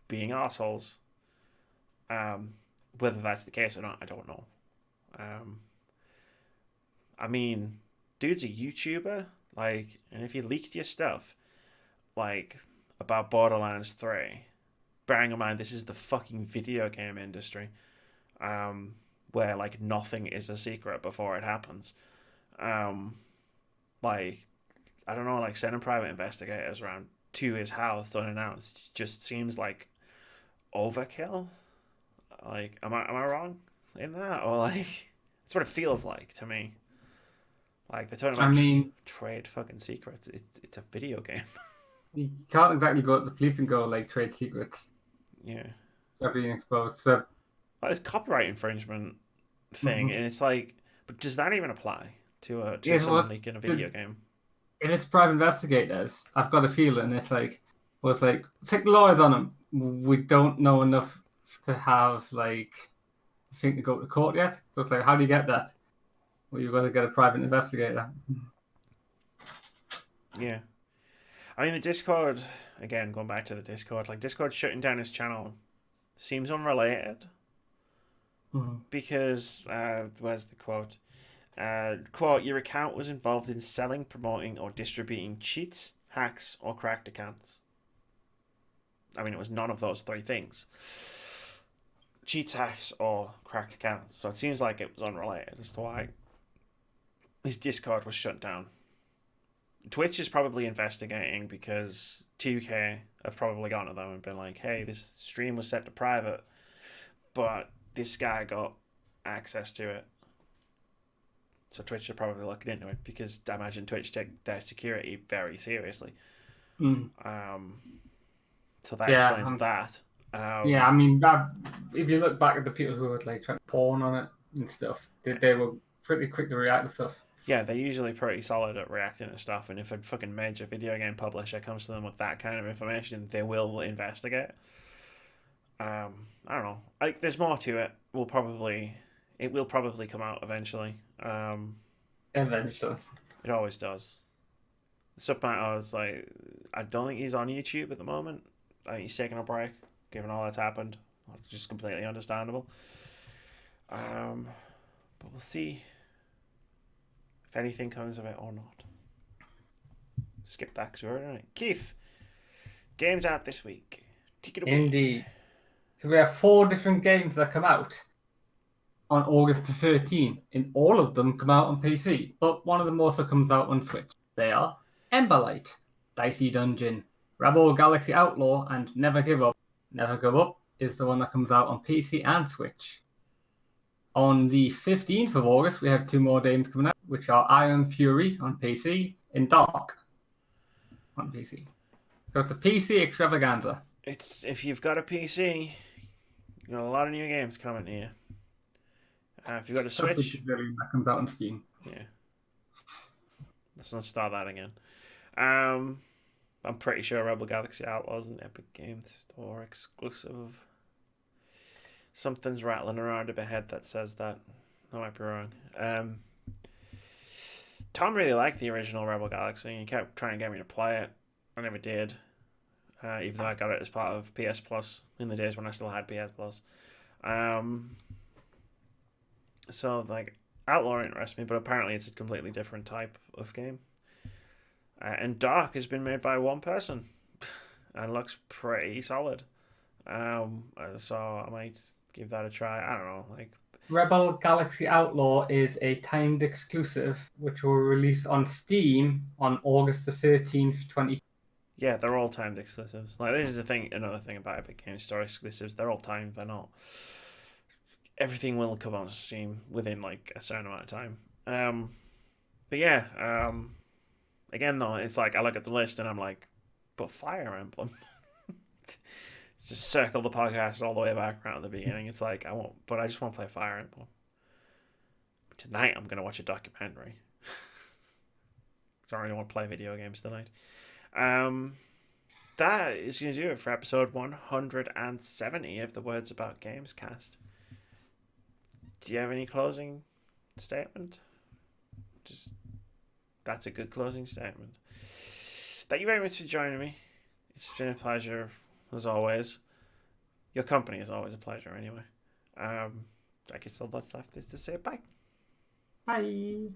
being assholes. Whether that's the case or not, I don't know. I mean, dude's a YouTuber, like, and if you leaked your stuff, like, about Borderlands 3, bearing in mind this is the fucking video game industry, where, like, nothing is a secret before it happens. Like, I don't know, like, sending private investigators around to his house unannounced just seems like overkill. Like, am I wrong in that, or like, that's what it feels like to me. Like they're talking I about mean, trade fucking secrets. It's a video game. you can't exactly go to the police and go like trade secrets Yeah, are being exposed. So, like this copyright infringement thing, mm-hmm. and it's like, but does that even apply to Yeah, someone leaking a video game? if it's private investigators, I've got a feeling it's like, well, it's like, take the lawyers on them. We don't know enough to have like I think to go to court yet. So it's like, how do you get that? Well, you've got to get a private investigator. Yeah, I mean the Discord again. Going back to the Discord, like Discord shutting down his channel seems unrelated Mm-hmm. because where's the quote? Quote, your account was involved in selling, promoting, or distributing cheats, hacks, or cracked accounts. I mean, it was none of those three things. Cheats, hacks, or cracked accounts. So it seems like it was unrelated as to why his Discord was shut down. Twitch is probably investigating because 2K have probably gone to them and been like, hey, this stream was set to private, but this guy got access to it. So Twitch are probably looking into it because I imagine Twitch take their security very seriously. Mm. So that explains that. Yeah, I mean, if you look back at the people who were like trying to porn on it and stuff, they were pretty quick to react to stuff. Yeah, they're usually pretty solid at reacting to stuff, and if a fucking major video game publisher comes to them with that kind of information, they will investigate. I don't know. Like, there's more to it. It will probably come out eventually. Eventually. It always does. Submatter is like, I don't think he's on YouTube at the moment. I think he's taking a break, given all that's happened. It's just completely understandable. But we'll see if anything comes of it or not. Skip that because we're already on it. Keith, games out this week. Take it away. Indeed. So we have 4 different games that come out on August the 13th, and all of them come out on PC, but one of them also comes out on Switch. They are Emberlight, Dicey Dungeon, Rebel Galaxy Outlaw, and Never Give Up. Never Give Up is the one that comes out on PC and Switch. On the 15th of August, we have 2 more games coming out, which are Iron Fury on PC and Dark on PC. So it's a PC extravaganza. It's if you've got a PC, you got a lot of new games coming to you. If you've got a Switch, that comes out on Steam. Yeah. Let's not start that again. I'm pretty sure Rebel Galaxy Outlaw is an Epic Games Store exclusive. Something's rattling around in my head that says that. I might be wrong. Tom really liked the original Rebel Galaxy and he kept trying to get me to play it. I never did. Even though I got it as part of PS Plus in the days when I still had PS Plus. So, like, Outlaw interests me, but apparently it's a completely different type of game. And Dark has been made by one person and looks pretty solid. So I might give that a try. I don't know, like Rebel Galaxy Outlaw is a timed exclusive which will release on Steam on August the 13th, 20. Yeah, they're all timed exclusives. Like this is the thing. Another thing about Epic Games Store exclusives, they're all timed. They're not. Everything will come on Steam within like a certain amount of time. But yeah. Again though, it's like I look at the list and I'm like, but Fire Emblem. Just circle the podcast all the way back around the beginning. It's like I just want to play Fire Emblem. Tonight I'm gonna watch a documentary. I really want to play video games tonight. That is going to do it for episode 170 of the Words About Gamescast. Do you have any closing statement? That's a good closing statement. Thank you very much for joining me. It's been a pleasure as always. Your company is always a pleasure anyway. I guess all that's left is to say bye. Bye.